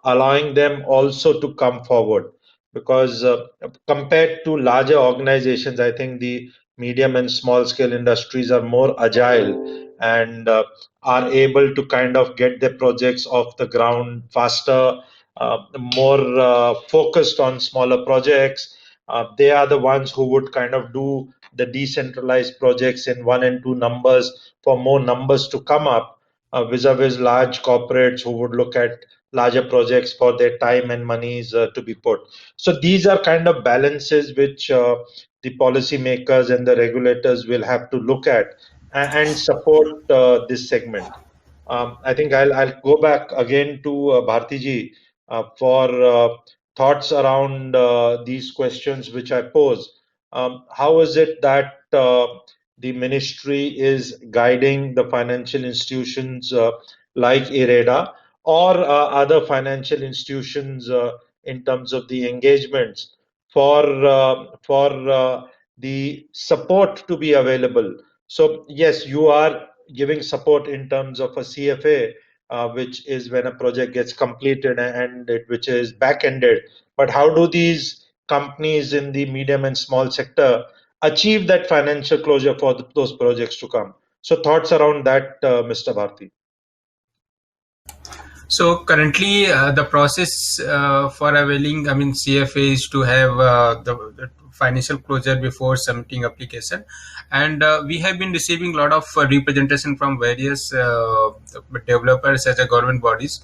allowing them also to come forward. Because compared to larger organizations, I think the medium and small scale industries are more agile and are able to kind of get their projects off the ground faster, more focused on smaller projects. They are the ones who would kind of do the decentralized projects in 1 and 2 numbers for more numbers to come up, vis-a-vis large corporates who would look at larger projects for their time and monies to be put. So these are kind of balances which the policymakers and the regulators will have to look at and support this segment. I think I'll go back again to Bharti ji for thoughts around these questions which I pose. How is it that the ministry is guiding the financial institutions like IREDA or other financial institutions in terms of the engagements for the support to be available? So yes, you are giving support in terms of a CFA, which is when a project gets completed and which is back-ended. But how do these companies in the medium and small sector achieve that financial closure for those projects to come? So thoughts around that, Mr. Bharti. So currently, the process for availing, CFA is to have the financial closure before submitting application, and we have been receiving a lot of representation from various developers as a government bodies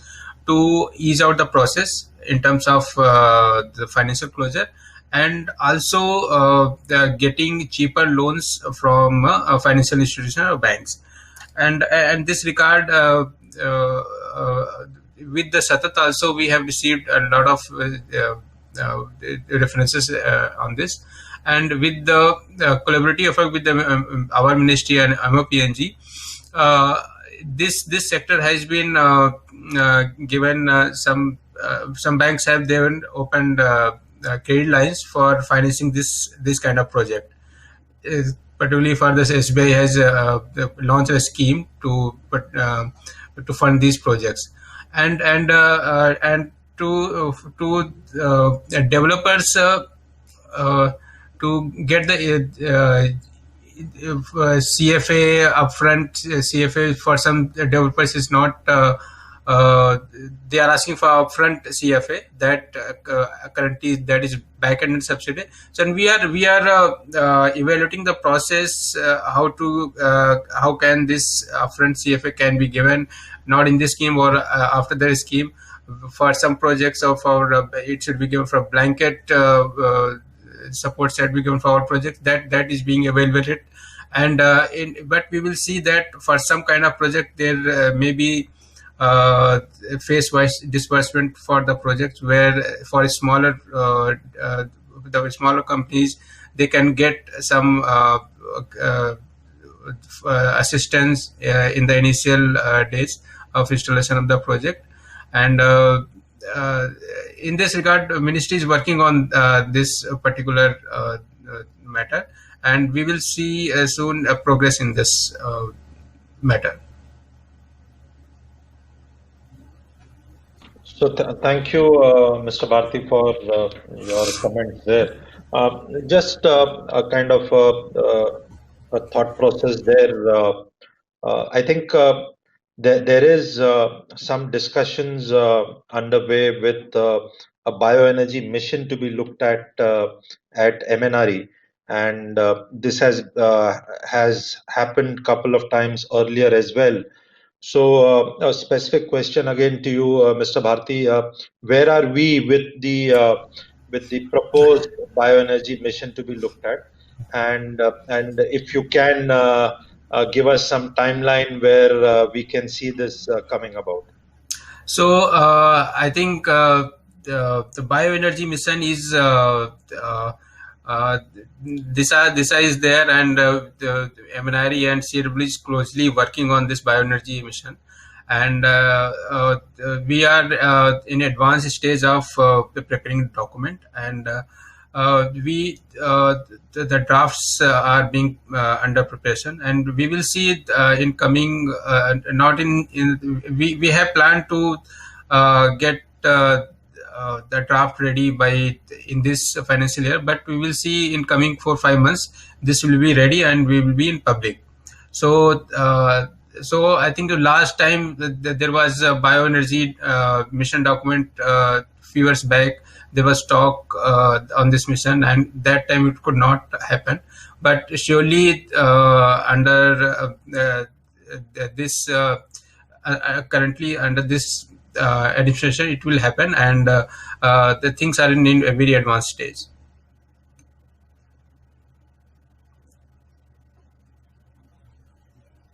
to ease out the process in terms of the financial closure, and also getting cheaper loans from financial institutions or banks. And this regard, with the SATAT also, we have received a lot of references on this, and with the collaborative effort with our ministry and MOPNG, this sector has been given some banks have then opened credit lines for financing this kind of project. Particularly for this, SBI has launched a scheme to fund these projects, and to developers to get the CFA upfront. CFA for some developers is not. They are asking for upfront CFA that currently that is back-ended subsidy. So we are evaluating the process, how can this upfront CFA can be given, not in this scheme or after the scheme. For some projects of our, it should be given for blanket support should be given for our projects. That is being evaluated, and but we will see that for some kind of project there may be phase-wise disbursement for the projects, where for a smaller the smaller companies, they can get some assistance in the initial days of installation of the project. And in this regard, the ministry is working on this particular matter, and we will see soon progress in this matter. So thank you, Mr. Bharti, for your comments there. Just a kind of a thought process there. I think there is some discussions underway with a bioenergy mission to be looked at MNRE, and this has happened a couple of times earlier as well. So a specific question again to you, Mr. Bharti. Where are we with the proposed bioenergy mission to be looked at, and if you can give us some timeline where we can see this coming about? So I think the bioenergy mission is DISA is there, and the MNRE and CW is closely working on this bioenergy mission, and we are in advanced stage of preparing the document, and the drafts are being under preparation, and we will see it in coming. We have planned to get the draft ready by in this financial year, but we will see in coming 4-5 months this will be ready and we will be in public. So so I think the last time there was a bioenergy mission document few years back. There was talk on this mission, and that time it could not happen. But surely under this currently under this administration, it will happen, and the things are in a very advanced stage.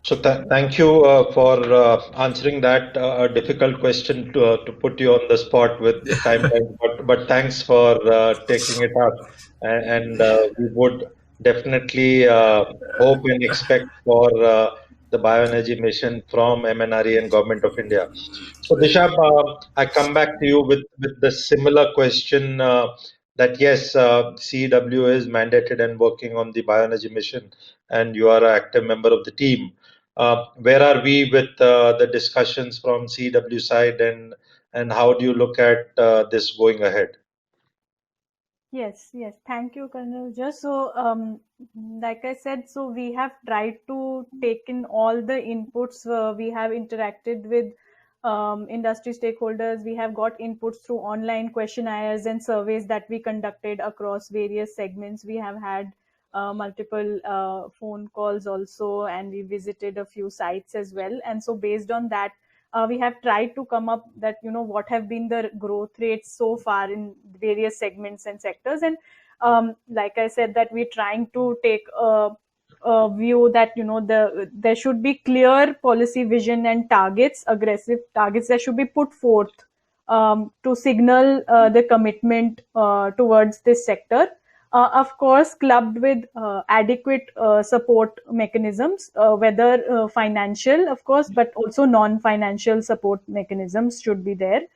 So thank you for answering that difficult question to put you on the spot with the timeline. But thanks for taking it up, and we would definitely hope and expect for the bioenergy mission from MNRE and Government of India. So Dishab, I come back to you with the similar question that yes, CEW is mandated and working on the bioenergy mission, and you are an active member of the team. Where are we with the discussions from CW side, and how do you look at this going ahead? Yes, yes. Thank you, Colonel. Just so, like I said, so we have tried to take in all the inputs. We have interacted with industry stakeholders. We have got inputs through online questionnaires and surveys that we conducted across various segments. We have had multiple phone calls also, and we visited a few sites as well. And so, based on that, we have tried to come up that what have been the growth rates so far in various segments and sectors. And like I said, that we're trying to take a view that there should be clear policy vision and targets, aggressive targets that should be put forth to signal the commitment towards this sector. Of course, clubbed with adequate support mechanisms, whether financial, of course, but also non-financial support mechanisms should be there.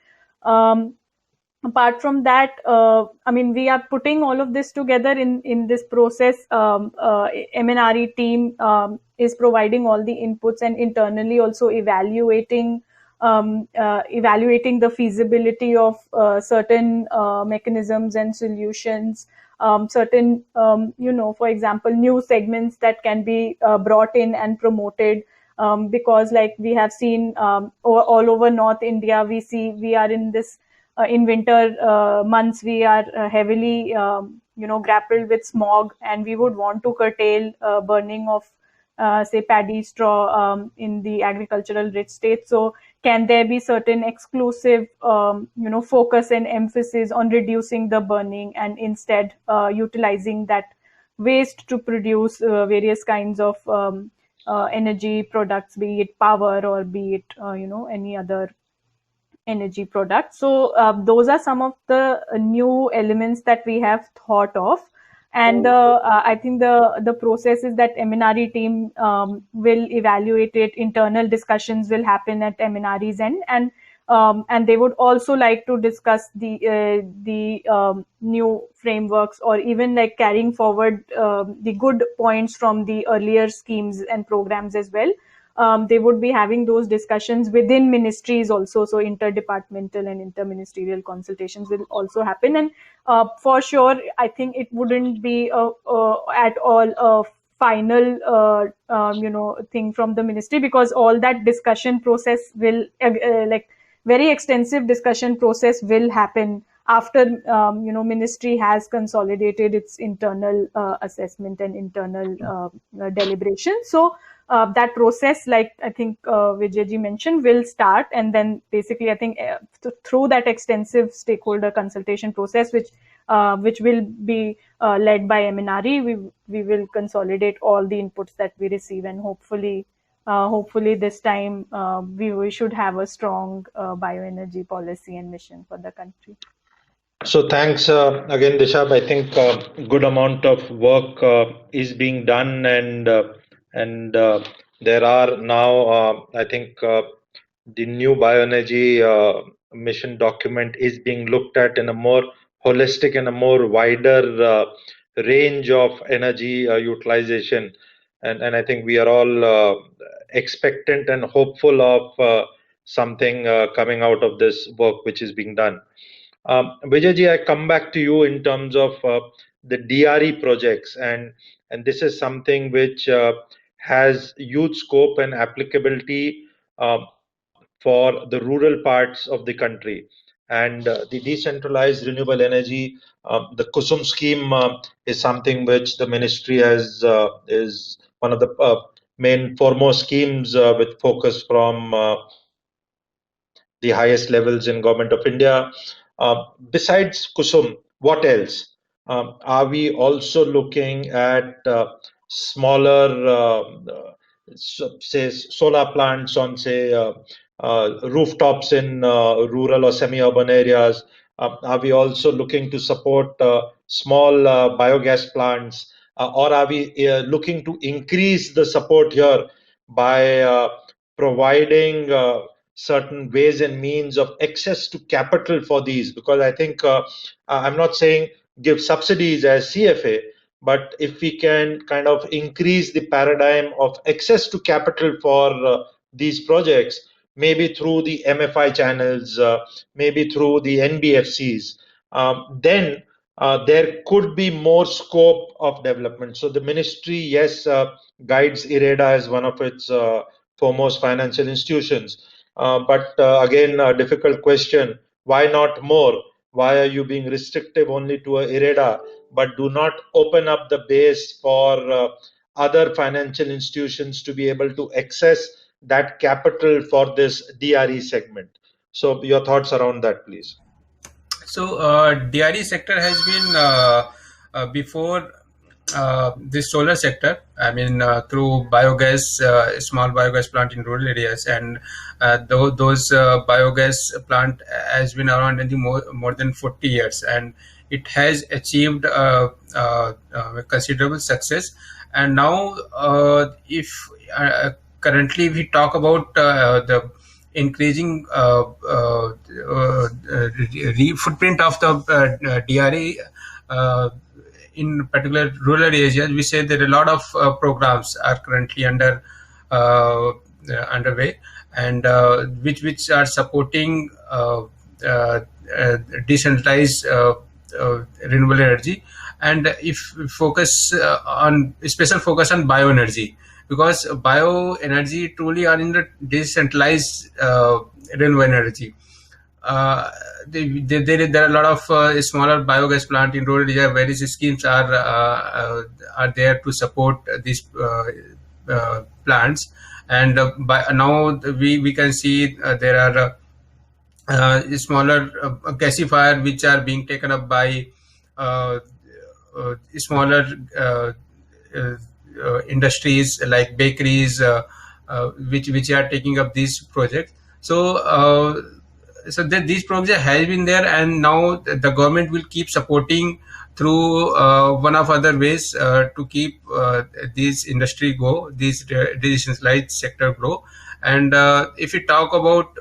Apart from that, I mean, we are putting all of this together in this process. MNRE team is providing all the inputs and internally also evaluating the feasibility of certain mechanisms and solutions. Certain, for example, new segments that can be brought in and promoted, because like we have seen all over North India, we are in this in winter months, we are heavily grappled with smog, and we would want to curtail burning of say paddy straw in the agricultural rich states. So can there be certain exclusive focus and emphasis on reducing the burning and instead utilizing that waste to produce various kinds of energy products, be it power or be it any other energy products. So those are some of the new elements that we have thought of. And I think the process is that MNRE team will evaluate it. Internal discussions will happen at MNRE's end, and they would also like to discuss the new frameworks, or even like carrying forward the good points from the earlier schemes and programs as well. They would be having those discussions within ministries also. So interdepartmental and interministerial consultations will also happen. And for sure, I think it wouldn't be at all a final thing from the ministry, because all that discussion process will like very extensive discussion process will happen after ministry has consolidated its internal assessment and internal deliberation. So that process, like I think Vijayji mentioned, will start, and then basically I think through that extensive stakeholder consultation process, which will be led by MNRE, we will consolidate all the inputs that we receive, and hopefully this time we should have a strong bioenergy policy and mission for the country. So thanks again, Dishab. I think good amount of work is being done, and there are now I think the new bioenergy mission document is being looked at in a more holistic and a more wider range of energy utilization, and I think we are all expectant and hopeful of something coming out of this work which is being done. Vijayji, I come back to you in terms of the DRE projects, and this is something which has huge scope and applicability for the rural parts of the country. And the decentralized renewable energy, the Kusum scheme is something which the ministry has is one of the main foremost schemes with focus from the highest levels in Government of India. Besides Kusum, what else? Are we also looking at smaller, say, solar plants on, say, rooftops in rural or semi-urban areas? Are we also looking to support small biogas plants, or are we looking to increase the support here by providing certain ways and means of access to capital for these? Because I think I'm not saying give subsidies as CFA, but if we can kind of increase the paradigm of access to capital for these projects, maybe through the MFI channels, maybe through the NBFCs, then there could be more scope of development. So the ministry, yes, guides IREDA as one of its foremost financial institutions. But again, a difficult question. Why not more? Why are you being restrictive only to a IREDA, but do not open up the base for other financial institutions to be able to access that capital for this DRE segment? So your thoughts around that, please. So DRE sector has been before this solar sector. I mean, through biogas, small biogas plant in rural areas, and those biogas plant has been around in the more than 40 years, and it has achieved considerable success. And now, if currently we talk about the increasing footprint of the DRE in particular rural areas, we say that a lot of programs are currently underway, and which are supporting decentralized renewable energy, and if we focus on special focus on bioenergy, because bioenergy truly are in the decentralized renewable energy. There are a lot of smaller biogas plant in rural area. Various schemes are there to support these plants, and by now we can see there are smaller gasifier which are being taken up by smaller industries like bakeries, which are taking up these projects. So these projects have been there, and now the government will keep supporting through one of other ways to keep this industry go, this decentralized sector grow. And if we talk about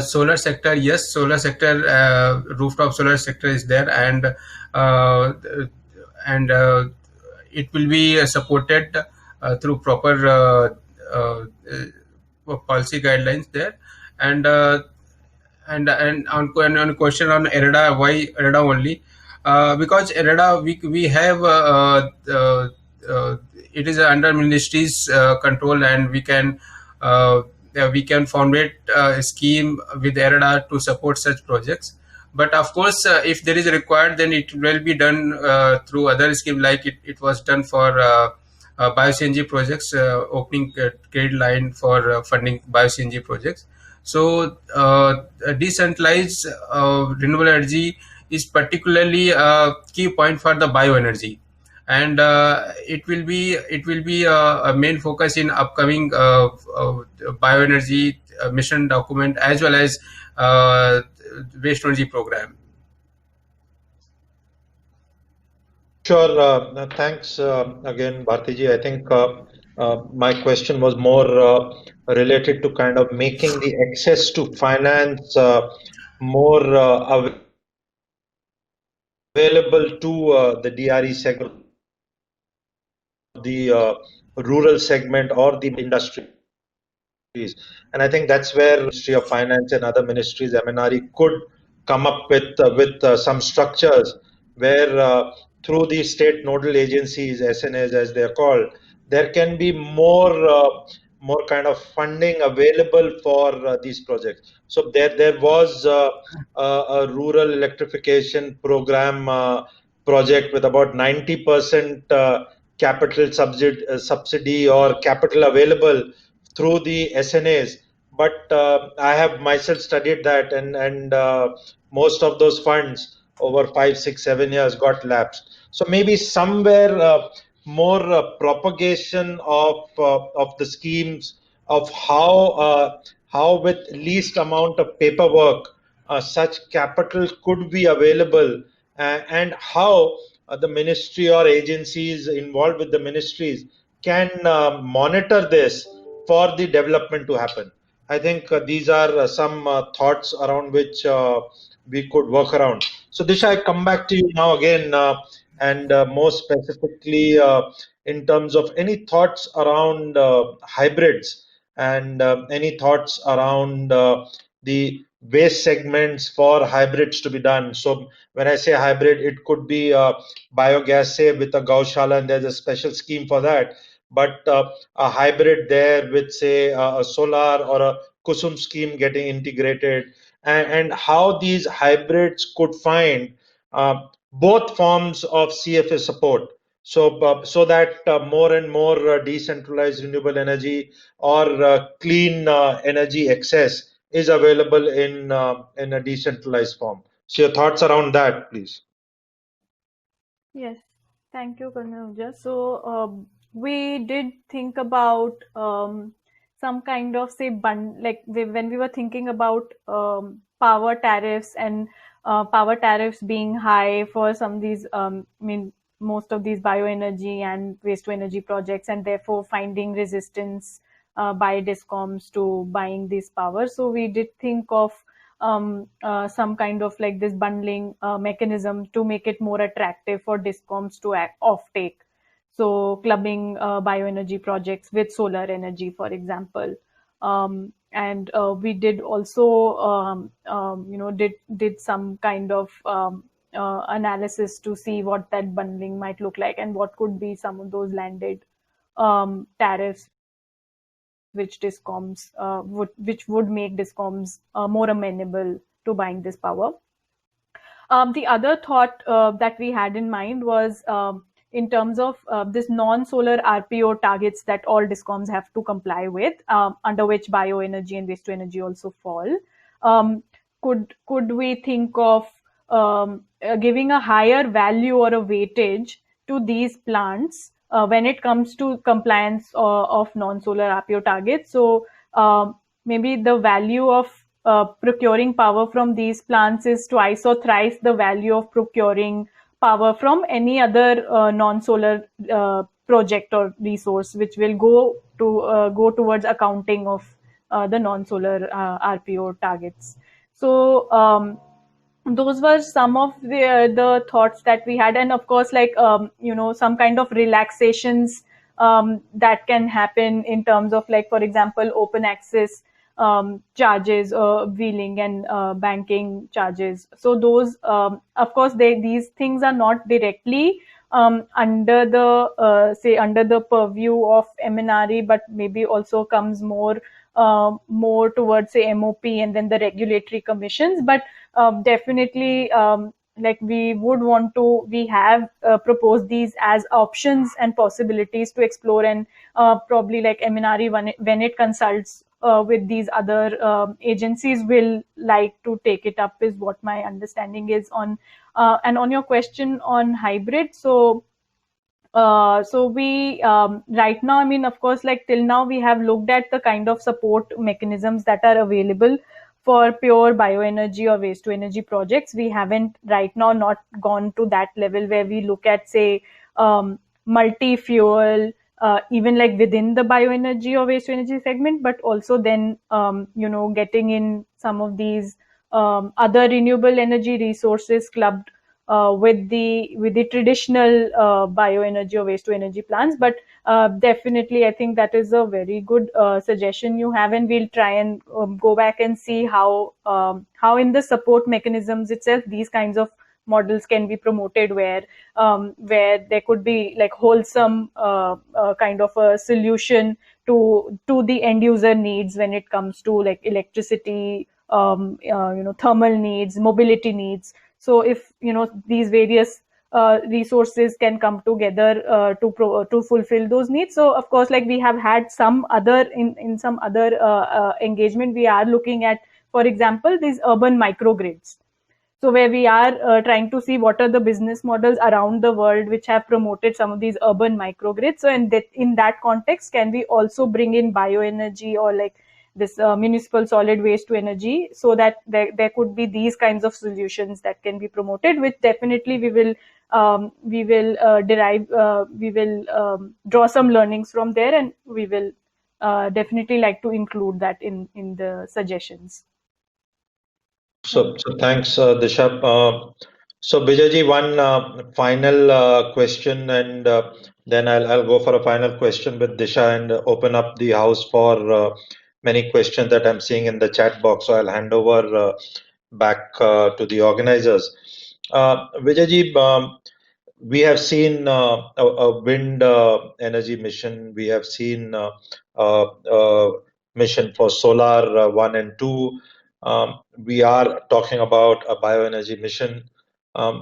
solar sector, yes, solar sector, rooftop solar sector is there, and it will be supported through proper policy guidelines there. And on question on IREDA, why IREDA only? Because IREDA we have it is under ministry's control, and we can formulate a scheme with IREDA to support such projects. But of course, if there is required, then it will be done through other scheme, like it was done for bio-CNG projects, opening credit line for funding bio-CNG projects. So decentralized renewable energy is particularly a key point for the bioenergy, and it will be a main focus in upcoming bioenergy mission document, as well as waste energy program. Sure. Thanks again, Bhartiji. I think my question was more related to kind of making the access to finance more available to the DRE segment, the rural segment, or the industry. And I think that's where Ministry of Finance and other ministries, MNRE, could come up with some structures where through the state nodal agencies, SNAs as they are called, there can be more kind of funding available for these projects. So there was a rural electrification program project with about 90% capital subsidy or capital available through the SNAs. But I have myself studied that, and most of those funds over 5, 6, 7 years got lapsed. So maybe somewhere more propagation of the schemes, of how with least amount of paperwork such capital could be available, and how the ministry or agencies involved with the ministries can monitor this for the development to happen. I think these are some thoughts around which we could work around. So Disha, I come back to you now again, and more specifically in terms of any thoughts around hybrids, and any thoughts around the waste segments for hybrids to be done. So when I say hybrid, it could be biogas, say with a Gaushala, and there's a special scheme for that. But a hybrid there with, say, a solar or a Kusum scheme getting integrated, and how these hybrids could find both forms of CFA support. So that more and more decentralized renewable energy or clean energy access is available in a decentralized form. So your thoughts around that, please. Yes, thank you, Kanuja. So we did think about some kind of say when we were thinking about power tariffs and power tariffs being high for some of these most of these bioenergy and waste to energy projects, and therefore finding resistance by discoms to buying this power. So we did think of some kind of like this bundling mechanism to make it more attractive for discoms to offtake. So clubbing bioenergy projects with solar energy, for example. And we did also, did some kind of analysis to see what that bundling might look like and what could be some of those landed tariffs which discoms which would make discoms more amenable to buying this power. The other thought that we had in mind was in terms of this non-solar RPO targets that all discoms have to comply with, under which bioenergy and waste to energy also fall. Could we think of giving a higher value or a weightage to these plants when it comes to compliance of non-solar RPO targets? So maybe the value of procuring power from these plants is twice or thrice the value of procuring power from any other non-solar project or resource, which will go towards accounting of the non-solar RPO targets. So those were some of the thoughts that we had, and of course, like some kind of relaxations that can happen in terms of, like, for example, open access charges, wheeling and banking charges. So those, of course, these things are not directly under the purview of MNRE, but maybe also comes more towards, say, MOP and then the regulatory commissions. But definitely, like, we have proposed these as options and possibilities to explore, and probably like MNRE, when it consults with these other agencies, will like to take it up, is what my understanding is on. And on your question on hybrid, so we right now, I mean, of course, like till now we have looked at the kind of support mechanisms that are available for pure bioenergy or waste to energy projects. We haven't right now not gone to that level where we look at, say, multi-fuel, even like within the bioenergy or waste to energy segment, but also then, getting in some of these other renewable energy resources clubbed with the traditional bioenergy or waste to energy plants. But definitely, I think that is a very good suggestion you have, and we'll try and go back and see how in the support mechanisms itself these kinds of models can be promoted, where there could be like wholesome kind of a solution to the end user needs when it comes to like electricity, thermal needs, mobility needs. So if these various resources can come together to fulfill those needs. So of course, like we have had some other in some other engagement, we are looking at, for example, these urban microgrids. So where we are trying to see what are the business models around the world which have promoted some of these urban microgrids. So in that context, can we also bring in bioenergy or like this municipal solid waste to energy, so that there could be these kinds of solutions that can be promoted, which definitely we will draw some learnings from there, and we will definitely like to include that in the suggestions. So thanks, Disha. So Bijayji, one final question, and then I'll go for a final question with Disha and open up the house for many questions that I'm seeing in the chat box. So I'll hand over back to the organizers. Bijayji, we have seen a wind energy mission. We have seen mission for solar 1 and 2. We are talking about a bioenergy mission. Under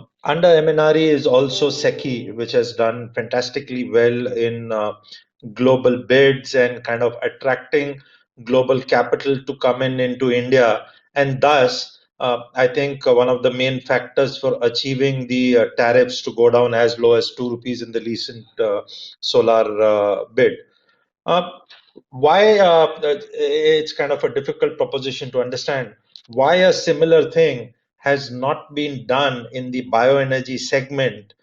MNRE is also SECI, which has done fantastically well in global bids and kind of attracting global capital to come into India. And thus, I think one of the main factors for achieving the tariffs to go down as low as 2 rupees in the recent solar bid. Why it's kind of a difficult proposition to understand why a similar thing has not been done in the bioenergy segment.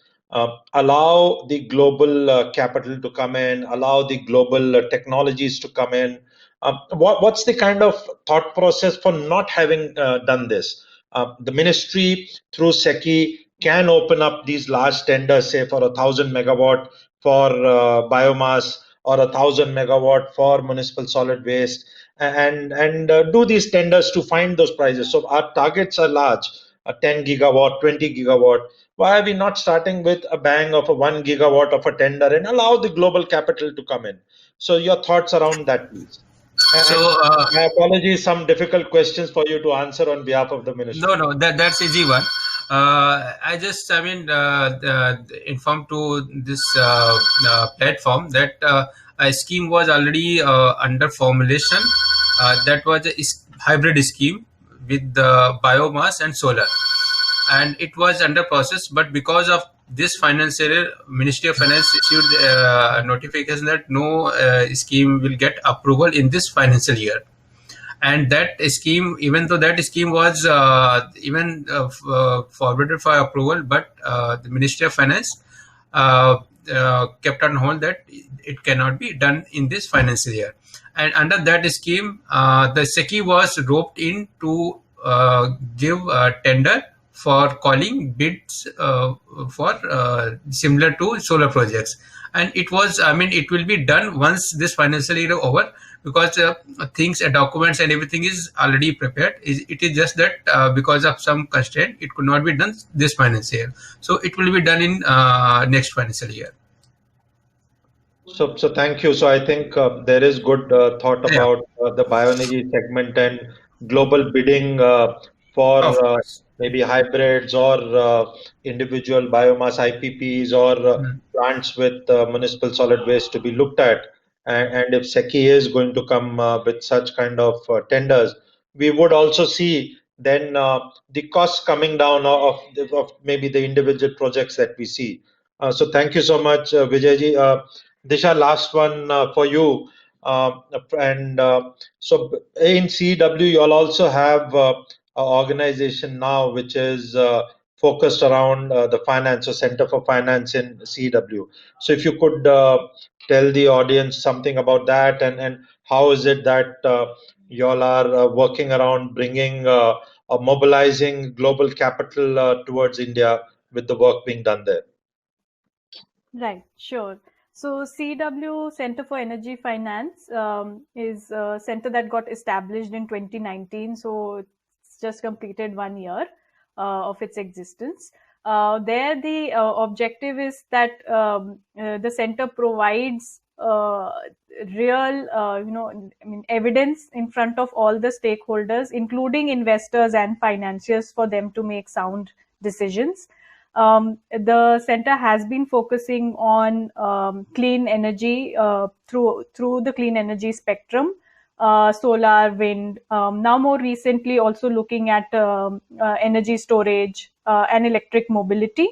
Allow the global capital to come in, allow the global technologies to come in. What's the kind of thought process for not having done this? The ministry through SECI can open up these large tenders, say for 1,000 megawatt for biomass, or 1,000 megawatt for municipal solid waste, and do these tenders to find those prices. So our targets are large, 10 gigawatt, 20 gigawatt. Why are we not starting with a bang of a 1 gigawatt of a tender and allow the global capital to come in? So your thoughts around that, please. So my apologies, some difficult questions for you to answer on behalf of the ministry. No, that's easy one. I informed to this platform that a scheme was already under formulation. That was a hybrid scheme with biomass and solar, and it was under process. But because of this financial year, Ministry of Finance issued a notification that no scheme will get approval in this financial year. And that scheme, even though that scheme was forwarded for approval, but the Ministry of Finance kept on hold that it cannot be done in this financial year. And under that scheme, the SECI was roped in to give a tender for calling bids for similar to solar projects. And it will be done once this financial year is over, because things, documents and everything is already prepared. It is just that because of some constraint, it could not be done this financial year. So it will be done in next financial year. So thank you. So I think there is good thought about the bioenergy segment and global bidding for maybe hybrids or individual biomass IPPs or plants with municipal solid waste to be looked at. And if SECI is going to come with such kind of tenders, we would also see then the costs coming down of maybe the individual projects that we see. So thank you so much, Vijayji. Disha, last one for you. So in CEW, you all also have an organization now which is focused around the finance, so Center for Finance in CEW. So if you could tell the audience something about that, and how is it that you all are working around bringing or mobilizing global capital towards India with the work being done there. Right, sure. So CW Center for Energy Finance is a center that got established in 2019. So it's just completed 1 year of its existence. There, the objective is that the center provides real, evidence in front of all the stakeholders, including investors and financiers, for them to make sound decisions. The center has been focusing on clean energy through the clean energy spectrum, solar, wind. Now, more recently, also looking at energy storage and electric mobility.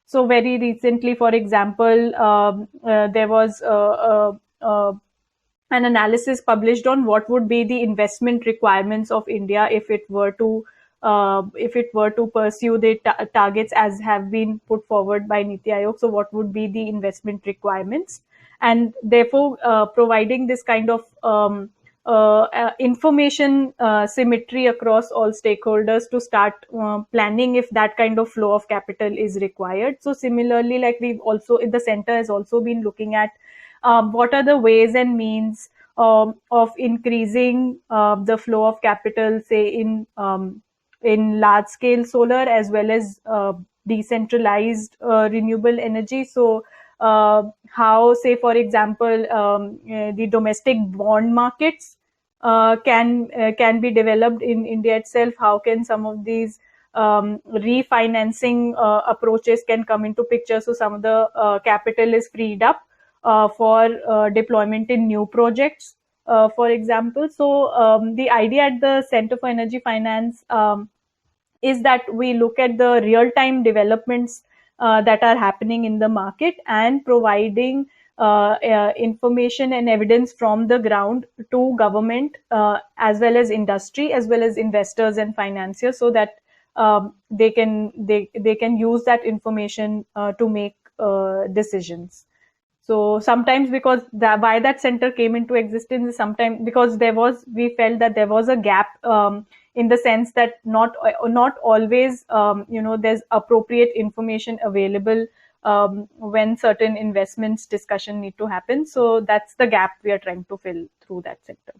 So, very recently, for example, there was an analysis published on what would be the investment requirements of India if it were to pursue the targets as have been put forward by Niti Aayog. So what would be the investment requirements? And therefore, providing this kind of information symmetry across all stakeholders to start planning if that kind of flow of capital is required. So similarly, like the center has also been looking at what are the ways and means of increasing the flow of capital, say in large scale solar as well as decentralized renewable energy. So how, say, for example, the domestic bond markets can be developed in India itself. How can some of these refinancing approaches can come into picture, so some of the capital is freed up for deployment in new projects, for example. So the idea at the Center for Energy Finance is that we look at the real-time developments that are happening in the market and providing information and evidence from the ground to government as well as industry as well as investors and financiers, so that they can use that information to make decisions. So sometimes, because why that center came into existence is sometimes because we felt that there was a gap in the sense that not always there's appropriate information available when certain investments discussion need to happen. So that's the gap we are trying to fill through that sector.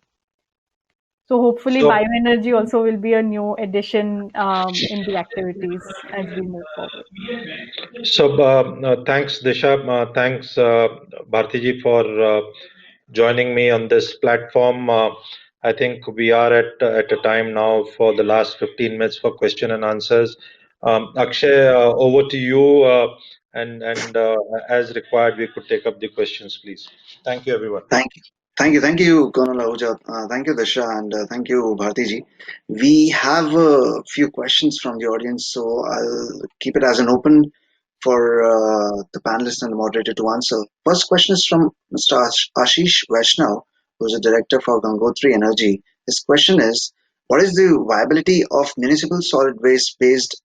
So hopefully bioenergy also will be a new addition in the activities as we move forward. So thanks, Disha. Thanks, Bhartiji, for joining me on this platform. I think we are at a time now for the last 15 minutes for question and answers. Akshay, over to you, and as required, we could take up the questions, please. Thank you, everyone. Thank you, Colonel Ahuja. Thank you, Disha, and thank you, Bhartiji. We have a few questions from the audience, so I'll keep it as an open for the panelists and the moderator to answer. First question is from Mr. Ashish Vaishnav, who is a director for Gangotri Energy. His question is, what is the viability of municipal solid waste-based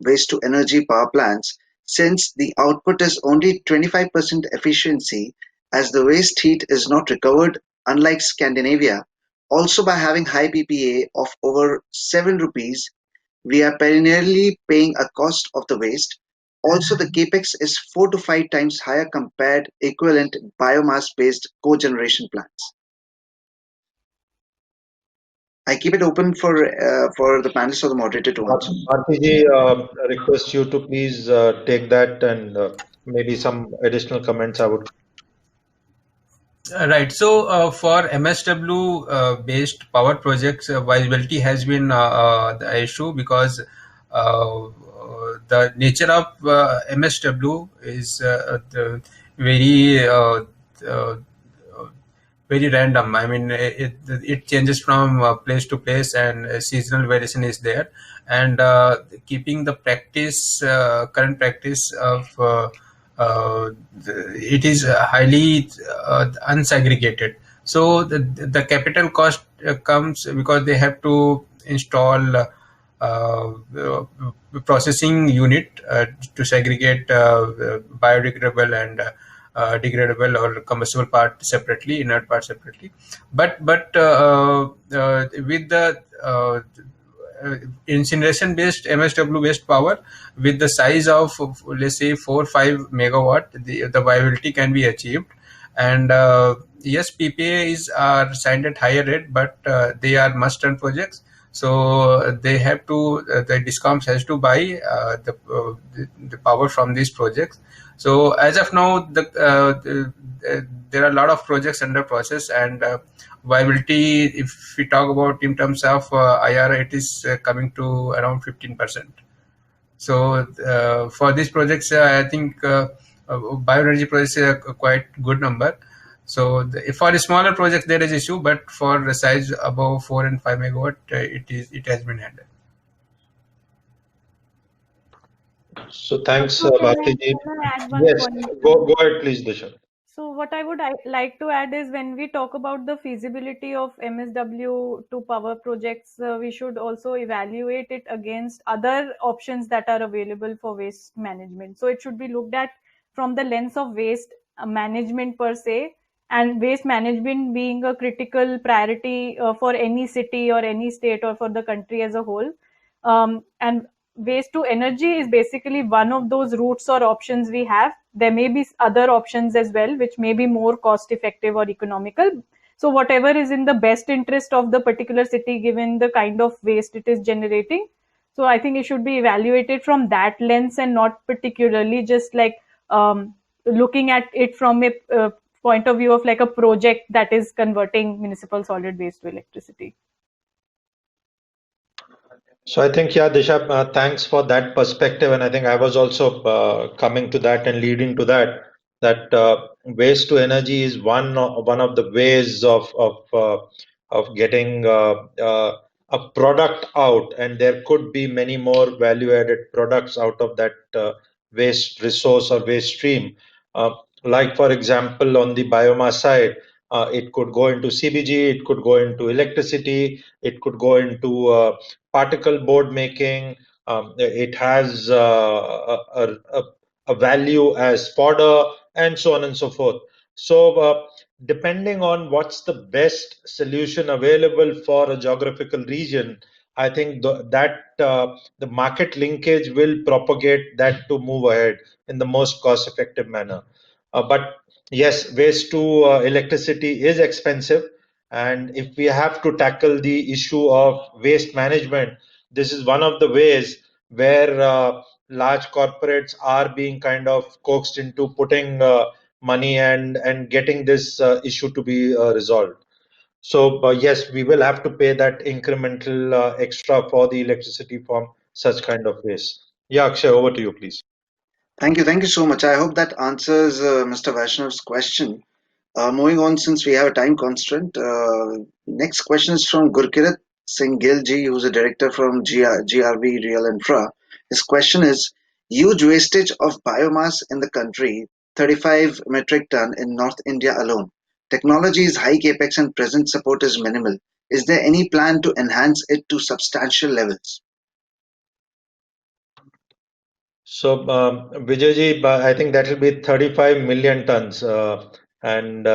waste-to-energy power plants, since the output is only 25% efficiency, as the waste heat is not recovered, unlike Scandinavia? Also, by having high PPA of over 7 rupees, we are perennially paying a cost of the waste. Also, the capex is 4 to 5 times higher compared equivalent biomass-based cogeneration plants. I keep it open for the panelists or the moderator to answer. Bhartiji, request you to please take that, and maybe some additional comments I would. Right. So for MSW based power projects, viability has been the issue, because the nature of MSW is very random. I mean, it changes from place to place, and seasonal variation is there. And keeping the current practice of it is highly unsegregated. So the capital cost comes because they have to install processing unit to segregate biodegradable and degradable or combustible part separately, inert part separately. But with the incineration based MSW based power with the size of let's say 4-5 megawatt, the viability can be achieved. And yes, PPAs are signed at higher rate, but they are must-run projects. So they have to, the DISCOMs has to buy the power from these projects. So as of now, there are a lot of projects under process, and viability, if we talk about in terms of IRR, it is coming to around 15%. So for these projects, I think bioenergy projects are a quite good number. So for a smaller project, there is issue, but for the size above 4 and 5 megawatt, it has been handled. So thanks, So Bharti ji. can I add one Yes, point? go ahead, please, Disha. So what I would like to add is, when we talk about the feasibility of MSW to power projects, we should also evaluate it against other options that are available for waste management. So it should be looked at from the lens of waste management per se, and waste management being a critical priority for any city or any state or for the country as a whole. And waste to energy is basically one of those routes or options we have. There may be other options as well, which may be more cost effective or economical. So whatever is in the best interest of the particular city, given the kind of waste it is generating. So I think it should be evaluated from that lens, and not particularly just like looking at it from a point of view of like a project that is converting municipal solid waste to electricity. So I think, yeah, Disha, thanks for that perspective. And I think I was also coming to that and leading to that waste to energy is one of the ways of getting a product out, and there could be many more value-added products out of that waste resource or waste stream. Like for example, on the biomass side, it could go into CBG, it could go into electricity, it could go into particle board making. It has a value as fodder, and so on and so forth. So depending on what's the best solution available for a geographical region, I think the market linkage will propagate that to move ahead in the most cost effective manner. But yes, waste to electricity is expensive. And if we have to tackle the issue of waste management, this is one of the ways where large corporates are being kind of coaxed into putting money and getting this issue to be resolved. So yes, we will have to pay that incremental extra for the electricity from such kind of waste. Yeah, Akshay, over to you, please. Thank you so much. I hope that answers Mr. Vaishnav's question. Moving on, since we have a time constraint, next question is from Gurkirat Singh Gill ji, who's a director from GRV Real Infra. His question is: huge wastage of biomass in the country, 35 metric ton in North India alone. Technology is high capex and present support is minimal. Is there any plan to enhance it to substantial levels? So, Vijayji, I think that will be 35 million tons, and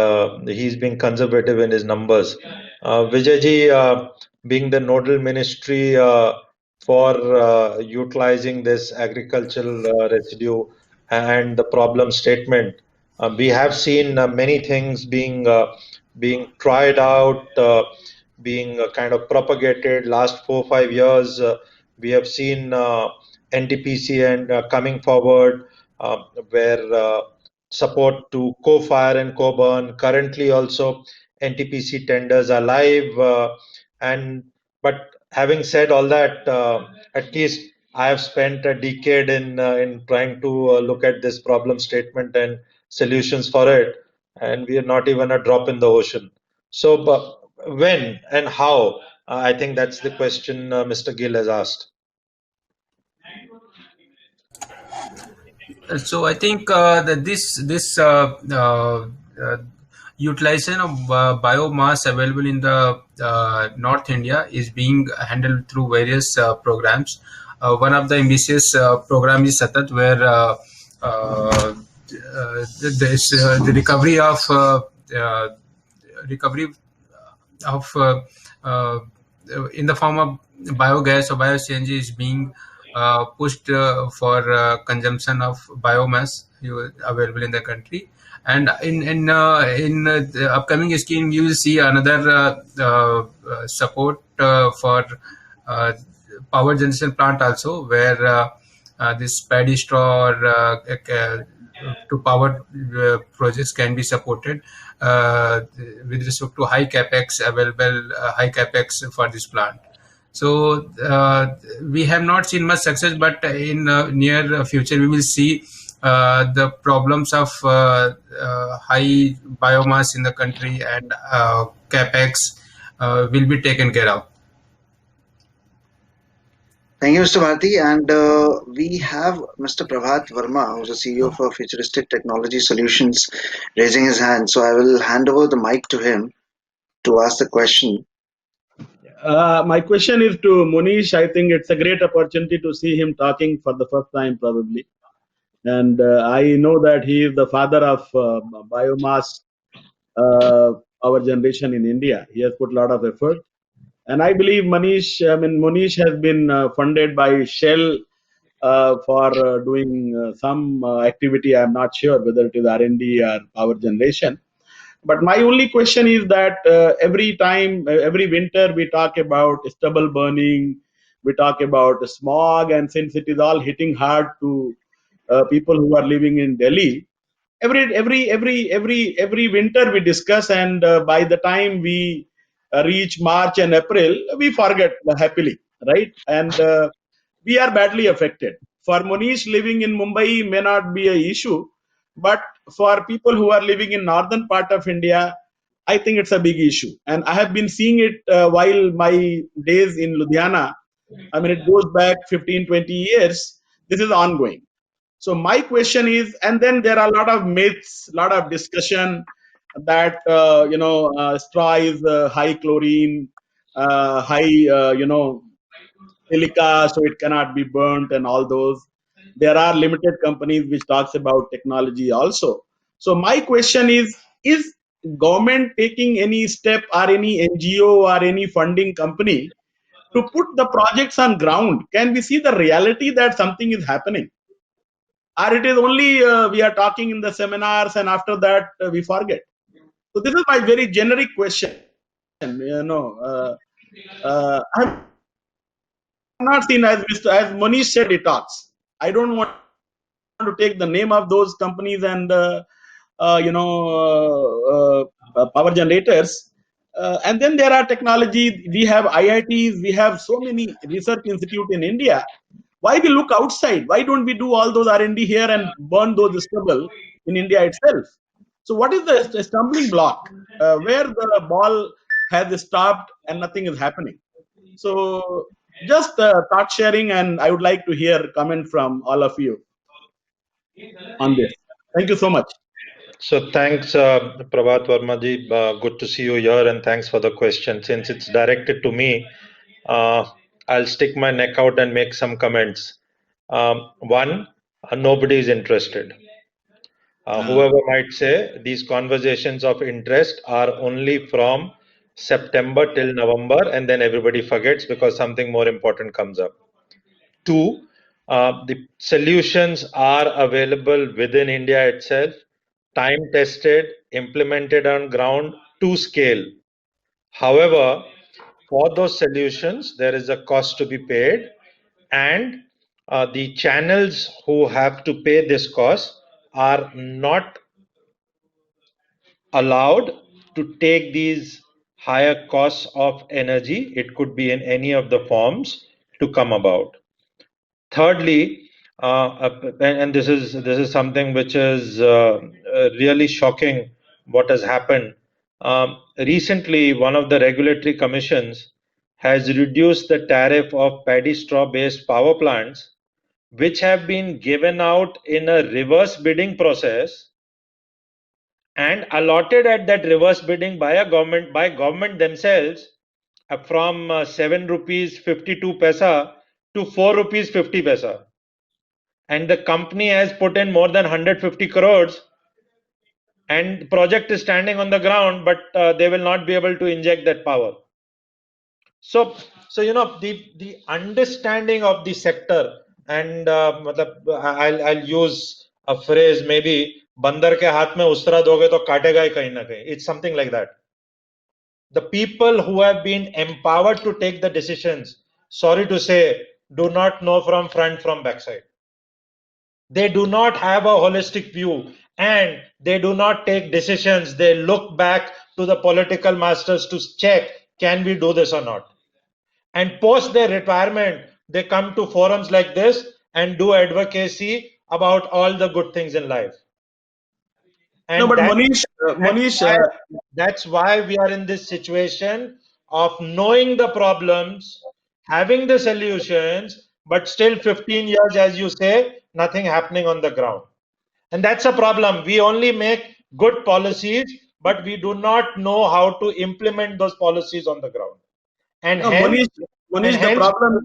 he's being conservative in his numbers. Vijayji, being the nodal ministry for utilizing this agricultural residue and the problem statement, we have seen many things being tried out, being kind of propagated. Last 4 5 years, we have seen NTPC and coming forward, where support to co-fire and co-burn. Currently, also NTPC tenders are live, and but having said all that, at least I have spent a decade in trying to look at this problem statement and solutions for it, and we are not even a drop in the ocean. So, when and how? I think that's the question Mr. Gill has asked. So I think that this utilization of biomass available in the North India is being handled through various programs. One of the ambitious program is Satat, where the recovery of in the form of biogas or bio-CNG is being pushed for consumption of biomass available in the country. And in the upcoming scheme, you will see another support for uh, power generation plant also, where this paddy straw or to power projects can be supported uh, with respect to high capex available, high capex for this plant. So we have not seen much success, but in near future we will see the problems of high biomass in the country, and capex will be taken care of. Thank you, Mr. Bharti. And we have Mr. Prabhat Verma, who's the CEO for Futuristic Technology Solutions, raising his hand. So I will hand over the mic to him to ask the question. My question is to Monish. I think it's a great opportunity to see him talking for the first time, probably. And I know that he is the father of biomass power generation in India. He has put a lot of effort. And I believe Monish has been funded by Shell for doing some activity. I'm not sure whether it is R&D or power generation. But my only question is that every time, every winter, we talk about stubble burning, we talk about smog, and since it is all hitting hard to people who are living in Delhi, every winter we discuss, and by the time we reach March and April, we forget happily, right? And we are badly affected. For Monish, living in Mumbai may not be an issue, but for people who are living in northern part of India, I think it's a big issue. And I have been seeing it while my days in Ludhiana. I mean, it goes back 15, 20 years. This is ongoing. So my question is, and then there are a lot of myths, a lot of discussion that straw is high chlorine, high silica, so it cannot be burnt, and all those. There are limited companies which talks about technology also. So my question is government taking any step, or any NGO or any funding company to put the projects on ground? Can we see the reality that something is happening? Or it is only we are talking in the seminars, and after that we forget? So this is my very generic question. I've not seen, as Manish said, it talks. I don't want to take the name of those companies and power generators. And then there are technology. We have IITs. We have so many research institutes in India. Why we look outside? Why don't we do all those R&D here and burn those stubble in India itself? So what is the stumbling block where the ball has stopped and nothing is happening? So just thought sharing, and I would like to hear comment from all of you on this. Thank you so much. So thanks, Prabhat Vermaji. Good to see you here, and thanks for the question. Since it's directed to me, I'll stick my neck out and make some comments. One, nobody is interested. Whoever might say these conversations of interest are only from September till November, and then everybody forgets because something more important comes up. Two, the solutions are available within India itself, time tested, implemented on ground to scale. However, for those solutions, there is a cost to be paid, and the channels who have to pay this cost are not allowed to take these higher costs of energy. It could be in any of the forms to come about. Thirdly, and this is something which is really shocking. What has happened recently? One of the regulatory commissions has reduced the tariff of paddy straw based power plants, which have been given out in a reverse bidding process and allotted at that reverse bidding by government themselves, from 7 rupees 52 paisa to 4 rupees 50 paisa. And the company has put in more than 150 crores, and the project is standing on the ground, but they will not be able to inject that power. So So the understanding of the sector, and I'll use a phrase, maybe बंदर के हाथ में उसरा दोगे तो काटेगा ही कहीं ना कहीं. It's something like that. The people who have been empowered to take the decisions, sorry to say, do not know from front from backside. They do not have a holistic view, and they do not take decisions. They look back to the political masters to check, can we do this or not? And post their retirement, they come to forums like this and do advocacy about all the good things in life. And No, but that's, Manish, that's why we are in this situation of knowing the problems, having the solutions, but still 15 years, as you say, nothing happening on the ground. And that's a problem. We only make good policies, but we do not know how to implement those policies on the ground. And no, hence, Manish, the problem.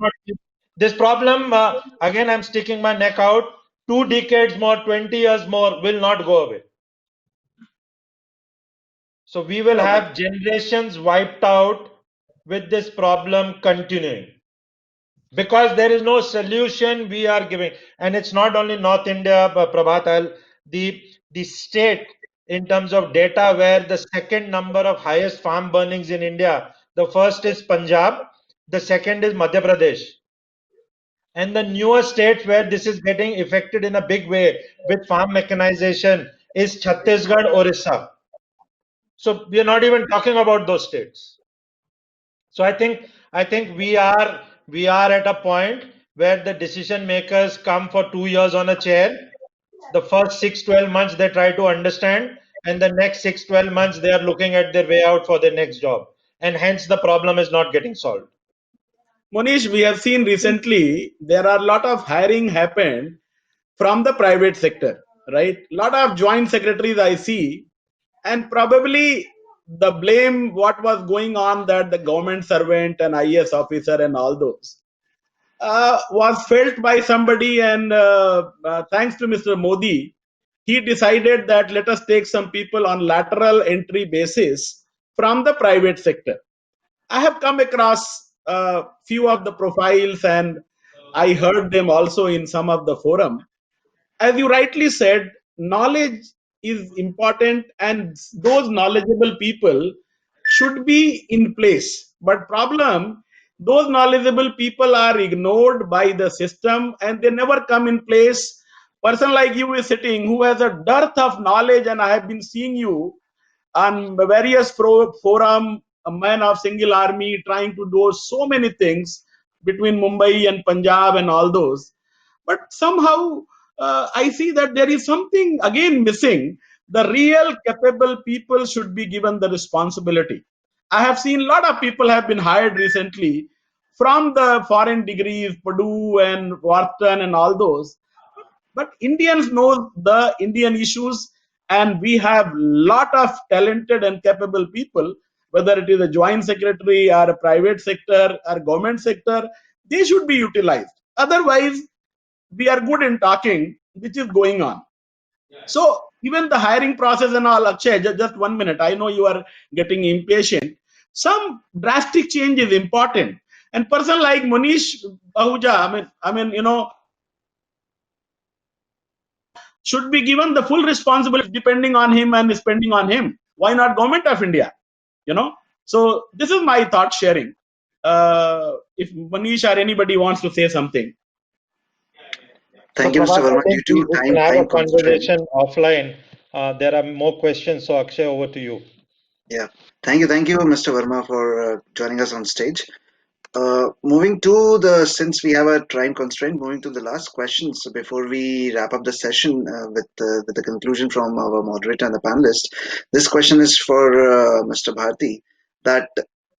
this problem, again, I'm sticking my neck out. 2 decades more, 20 years more will not go away. So we will have generations wiped out with this problem continuing, because there is no solution we are giving. And it's not only North India, Prabhat, the state in terms of data where the second number of highest farm burnings in India, the first is Punjab, the second is Madhya Pradesh. And the newer state where this is getting affected in a big way with farm mechanization is Chhattisgarh, Orissa. So we are not even talking about those states. So I think we are at a point where the decision makers come for 2 years on a chair. The first 6-12 months they try to understand, and the next 6-12 months they are looking at their way out for their next job, and hence the problem is not getting solved. Monish, we have seen recently there are a lot of hiring happened from the private sector, right? Lot of joint secretaries I see, and probably the blame what was going on that the government servant and IAS officer and all those was felt by somebody, and thanks to Mr. Modi, he decided that let us take some people on lateral entry basis from the private sector. I have come across a few of the profiles, and I heard them also in some of the forum. As you rightly said, knowledge is important, and those knowledgeable people should be in place. But problem, those knowledgeable people are ignored by the system and they never come in place. Person like you is sitting who has a dearth of knowledge, and I have been seeing you on various forum, a man of single army trying to do so many things between Mumbai and Punjab and all those. But somehow I see that there is something again missing. The real capable people should be given the responsibility. I have seen a lot of people have been hired recently from the foreign degrees, Purdue and Wharton and all those. But Indians know the Indian issues, and we have lot of talented and capable people, whether it is a joint secretary or a private sector or government sector, they should be utilized. Otherwise, we are good in talking, which is going on. So even the hiring process and all, Akshay, just 1 minute. I know you are getting impatient. Some drastic change is important. And person like Manish Ahuja, I mean, should be given the full responsibility depending on him and spending on him. Why not government of India? So this is my thought sharing. If Manish or anybody wants to say something. Thank you, Mr. Verma. Due to we can have a conversation offline. There are more questions, so Akshay, over to you. Yeah, thank you, Mr. Verma, for joining us on stage. Moving to since we have a time constraint, moving to the last questions before we wrap up the session with the conclusion from our moderator and the panelist. This question is for Mr. Bharti, that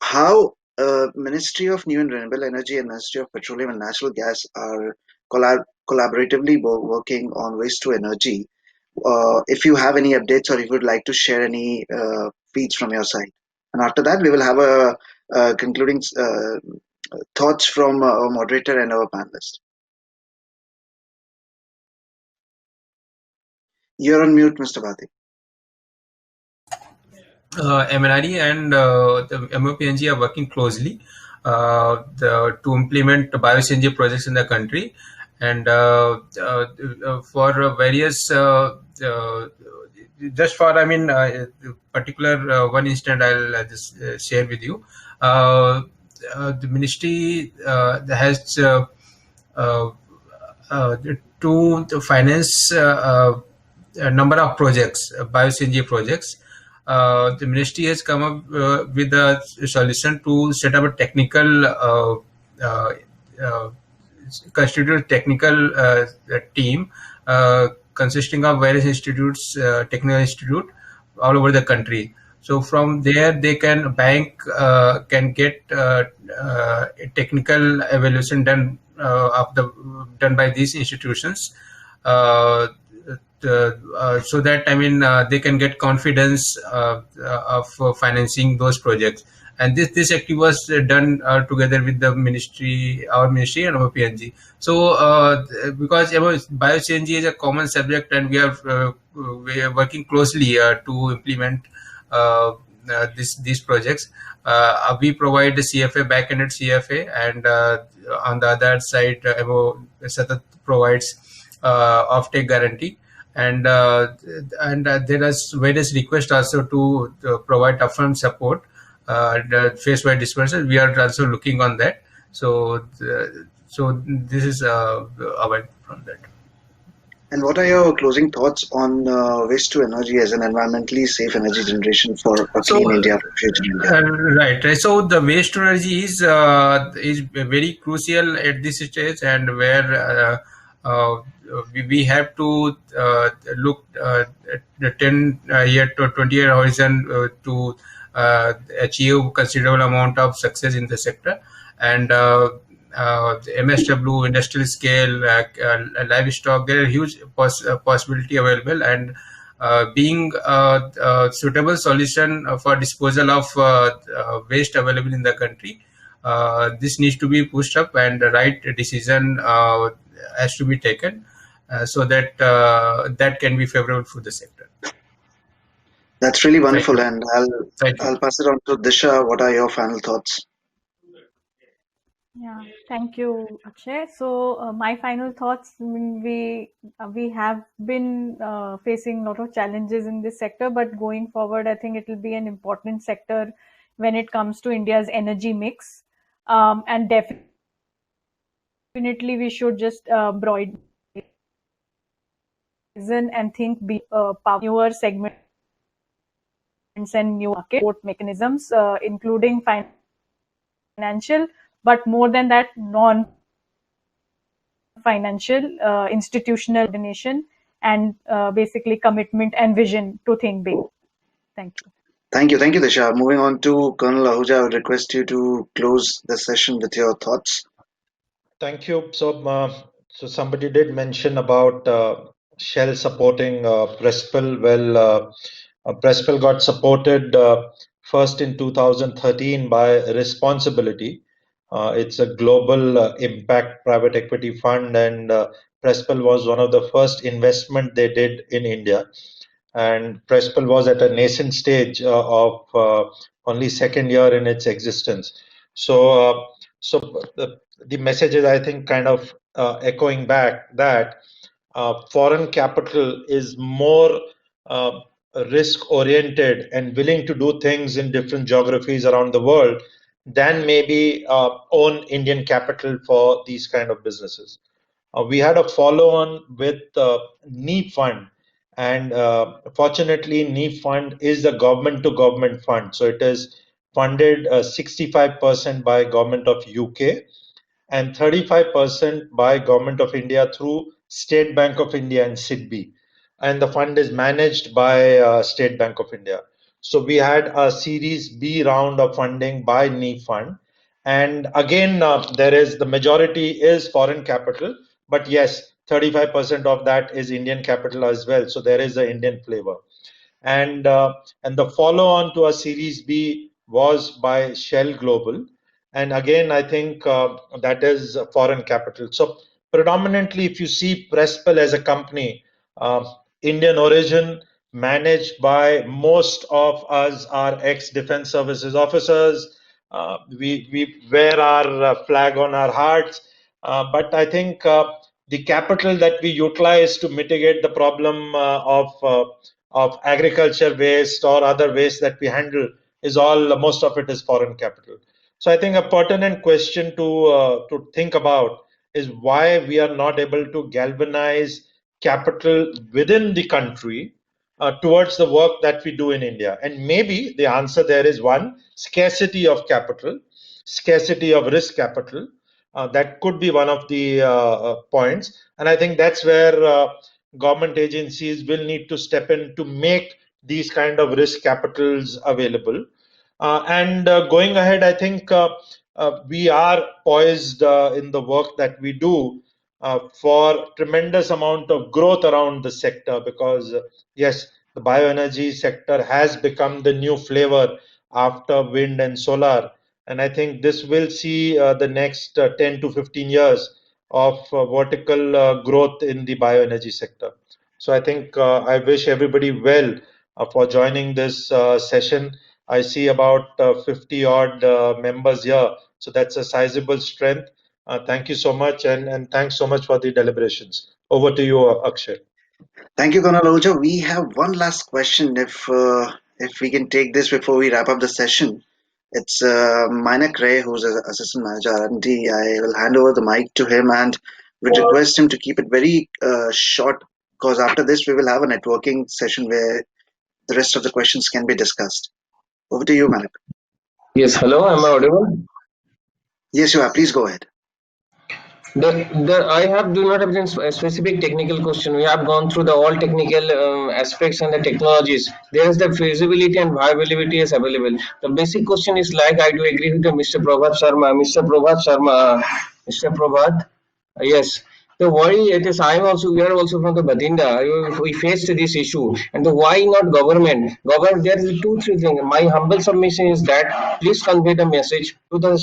how Ministry of New and Renewable Energy and Ministry of Petroleum and Natural Gas are collaboratively working on waste to energy. If you have any updates or if you would like to share any feeds from your side. And after that, we will have a concluding thoughts from our moderator and our panelist. You're on mute, Mr. Bharti. MNRE and the MOPNG are working closely. to implement bio-CNG projects in the country, and for various just for particular one instant I'll just share with you. The ministry has to finance a number of projects, bio-CNG projects. The ministry has come up with a solution to set up a technical constituted technical team consisting of various institutes, technical institute all over the country. So from there, they can can get technical evaluation done by these institutions, so that they can get confidence of financing those projects. And this actually was done together with the ministry, our ministry, and our PNG. So because bio-CNG is a common subject, and we are working closely to implement these projects. We provide the CFA, back-ended CFA, and on the other side, Satat provides offtake guarantee. And there is various requests also to provide upfront support. The phase-wide disbursement, we are also looking on that. So this is away from that. And what are your closing thoughts on waste to energy as an environmentally safe energy generation for a clean India, for future India? Right. So the waste to energy is very crucial at this stage, and where we have to look at the 10-year to 20-year horizon to achieve considerable amount of success in the sector. And the MSW, industrial scale, livestock, there are huge possibility available, and being a suitable solution for disposal of waste available in the country, this needs to be pushed up, and the right decision has to be taken so that that can be favorable for the sector. That's really wonderful, and I'll pass it on to Disha. What are your final thoughts? Yeah, thank you, Akshay. So my final thoughts: we have been facing a lot of challenges in this sector, but going forward, I think it will be an important sector when it comes to India's energy mix, and definitely we should just broaden and think newer segments and new market support mechanisms, including financial, but more than that, non-financial, institutional coordination, and basically commitment and vision to think big. Thank you. Thank you, Disha. Moving on to Colonel Ahuja, I would request you to close the session with your thoughts. Thank you. So somebody did mention about Shell supporting Prespel. Well, Prespel got supported first in 2013 by Responsibility. It's a global impact private equity fund, and Prespel was one of the first investment they did in India. And Prespel was at a nascent stage of only second year in its existence. So the message is, I think, kind of echoing back that foreign capital is more risk oriented and willing to do things in different geographies around the world than maybe own Indian capital for these kind of businesses. We had a follow-on with NEEP fund, and fortunately NEEP fund is a government-to-government fund. So it is funded 65% by government of UK and 35% by government of India through State Bank of India and SIDBI. And the fund is managed by State Bank of India. So we had a Series B round of funding by NEEP fund. And again, the majority is foreign capital, but yes, 35% of that is Indian capital as well. So there is an Indian flavor. And the follow-on to a Series B was by Shell Global. And again, I think that is foreign capital. So predominantly, if you see Prespel as a company, Indian origin, managed by most of us are ex-defense services officers. We wear our flag on our hearts, but I think the capital that we utilize to mitigate the problem of agriculture waste or other waste that we handle is all, most of it is foreign capital. So I think a pertinent question to think about is why we are not able to galvanize capital within the country towards the work that we do in India. And maybe the answer there is one, scarcity of capital, scarcity of risk capital. That could be one of the points. And I think that's where government agencies will need to step in to make these kind of risk capitals available. And going ahead, I think we are poised in the work that we do for tremendous amount of growth around the sector, because yes, the bioenergy sector has become the new flavor after wind and solar, and I think this will see the next 10 to 15 years of vertical growth in the bioenergy sector. So I think I wish everybody well for joining this session. I see about 50 odd members here, so that's a sizable strength. Thank you so much, and thanks so much for the deliberations. Over to you, Akshay. Thank you, Colonel Ahuja. We have one last question. If we can take this before we wrap up the session, it's Mainak Ray, who's an assistant manager R&D. I will hand over the mic to him and would request him to keep it very short, because after this we will have a networking session where the rest of the questions can be discussed. Over to you, Mainak. Yes, hello, am I audible? Yes, you are. Please go ahead. I do not have a specific technical question. We have gone through the all technical aspects and the technologies. There is the feasibility and viability is available. The basic question is like I do agree with Mr. Prabhat Sharma. Mr. Prabhat, yes. The worry it is we are also from the Bathinda. We faced this issue, and why not government? There is two, three things. My humble submission is that please convey the message to the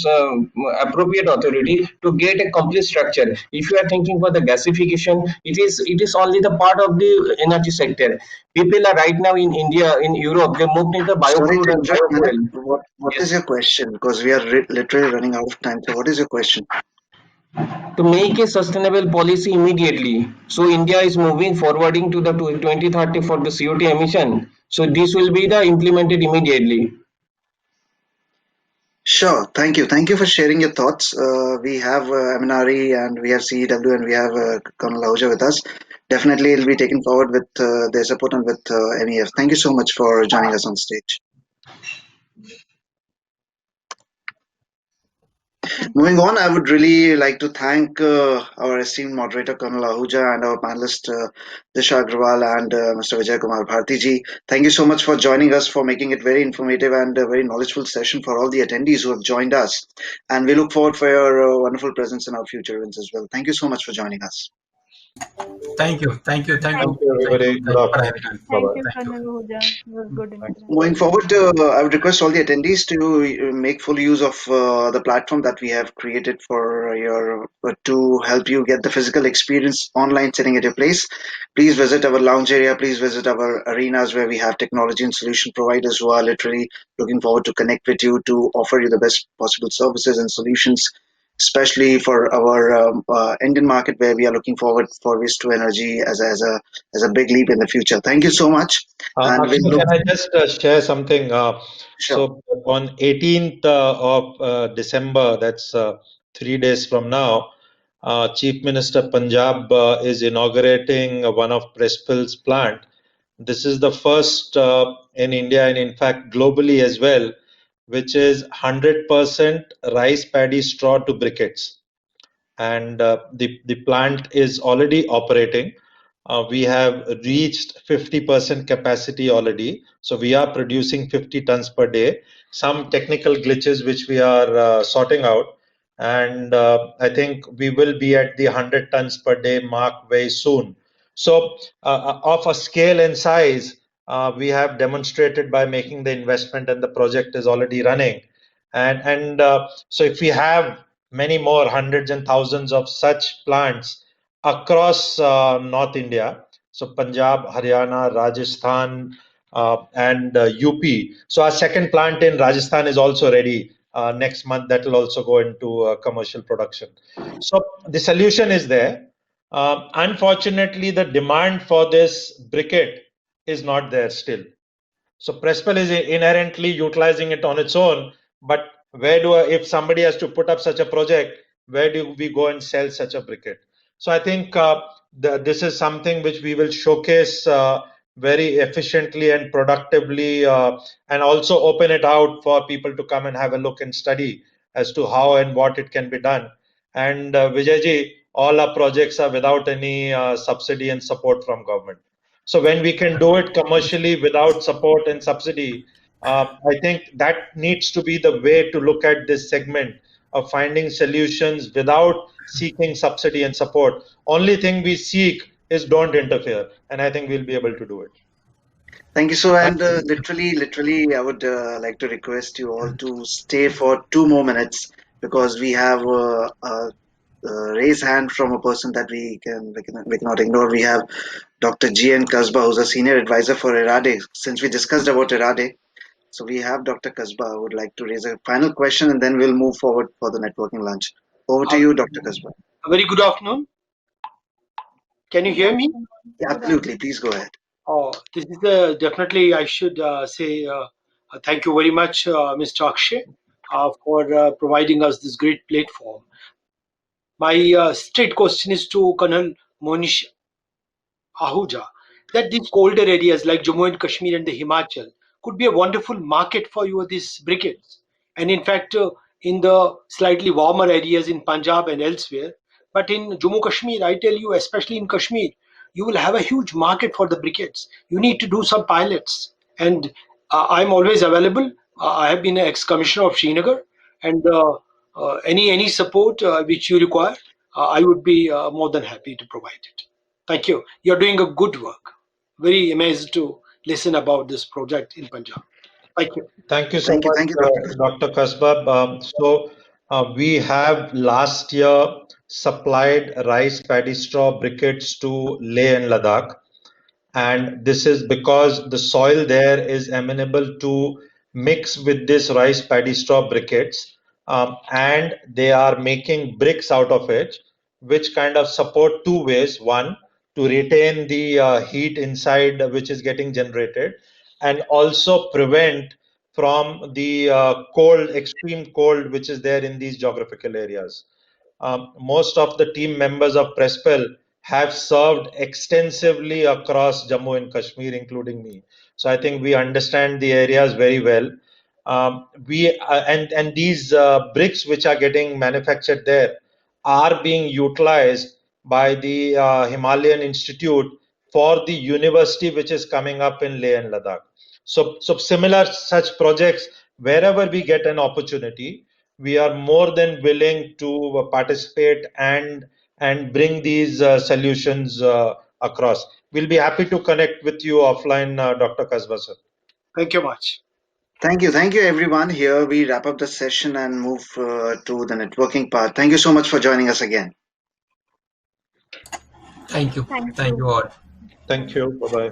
appropriate authority to get a complete structure. If you are thinking for the gasification, it is only the part of the energy sector. People are right now in India, in Europe, they moved into biofuel and biofuel. What is your question? Because we are literally running out of time. So what is your question? To make a sustainable policy immediately. So India is moving forwarding to the 2030 for the CO2 emission. So this will be the implemented immediately. Sure. Thank you. Thank you for sharing your thoughts. We have MNRE and we have CEW and we have Colonel Ahuja with us. Definitely it'll be taken forward with their support and with MEF. Thank you so much for joining us on stage. Moving on, I would really like to thank our esteemed moderator, Colonel Ahuja, and our panelist, Disha Agrawal and Mr. Vijay Kumar Bharti ji. Thank you so much for joining us, for making it very informative and a very knowledgeable session for all the attendees who have joined us. And we look forward for your wonderful presence in our future events as well. Thank you so much for joining us. Thank you, everybody. Thank you, Colonel Ahuja. It was good. Moving forward, I would request all the attendees to make full use of the platform that we have created for to help you get the physical experience online sitting at your place. Please visit our lounge area. Please visit our arenas where we have technology and solution providers who are literally looking forward to connect with you to offer you the best possible services and solutions, especially for our Indian market, where we are looking forward for waste to energy as a big leap in the future. Thank you so much. Actually, can I just share something? Sure. So on 18th of December, that's 3 days from now, Chief Minister Punjab is inaugurating one of Pressfill's plant. This is the first in India and in fact globally as well, which is 100% rice paddy straw to briquettes. And the plant is already operating. We have reached 50% capacity already. So we are producing 50 tons per day. Some technical glitches which we are sorting out. And I think we will be at the 100 tons per day mark very soon. So of a scale and size, we have demonstrated by making the investment, and the project is already running. And so if we have many more hundreds and thousands of such plants across North India, so Punjab, Haryana, Rajasthan, and UP. So our second plant in Rajasthan is also ready, next month that will also go into commercial production. So the solution is there. Unfortunately, the demand for this briquette is not there still. So Prespel is inherently utilizing it on its own, but if somebody has to put up such a project, where do we go and sell such a briquette? So I think this is something which we will showcase very efficiently and productively, and also open it out for people to come and have a look and study as to how and what it can be done. And Vijayji, all our projects are without any subsidy and support from government. So when we can do it commercially without support and subsidy, I think that needs to be the way to look at this segment of finding solutions without seeking subsidy and support. Only thing we seek is don't interfere, and I think we'll be able to do it. Thank you. So, and literally, I would like to request you all to stay for 2 more minutes, because we have raise hand from a person that we cannot ignore. We have Dr. G.N. Kasba, who's a senior advisor for IRADE. Since we discussed about IRADE, so we have Dr. Kasba who would like to raise a final question, and then we'll move forward for the networking lunch. Over to you, Dr. Kasba. A very good afternoon. Can you hear me? Yeah, absolutely. Please go ahead. This is definitely, I should say thank you very much, Mr. Akshay, for providing us this great platform. My straight question is to Colonel Monish Ahuja, that these colder areas like Jammu and Kashmir and the Himachal could be a wonderful market for you, these briquettes. And in fact, in the slightly warmer areas in Punjab and elsewhere, but in Jammu Kashmir, I tell you, especially in Kashmir, you will have a huge market for the briquettes. You need to do some pilots, and I'm always available. I have been an ex-commissioner of Srinagar, and any support which you require, I would be more than happy to provide it. Thank you. You're doing a good work. Very amazed to listen about this project in Punjab. Thank you. Thank you so much, Dr. Kasbah. We have last year supplied rice paddy straw briquettes to Leh and Ladakh, and this is because the soil there is amenable to mix with this rice paddy straw briquettes, and they are making bricks out of it, which kind of support 2 ways. One, to retain the heat inside which is getting generated, and also prevent from the extreme cold which is there in these geographical areas. Most of the team members of Prespel have served extensively across Jammu and Kashmir, including me. So I think we understand the areas very well. These bricks which are getting manufactured there are being utilized by the Himalayan Institute for the university which is coming up in Leh and Ladakh. So similar such projects, wherever we get an opportunity, we are more than willing to participate and bring these solutions across. We'll be happy to connect with you offline, Dr. Kasba, sir. Thank you much. Thank you everyone. Here we wrap up the session and move to the networking part. Thank you so much for joining us again. Thank you. Thank you all. Thank you. Bye-bye.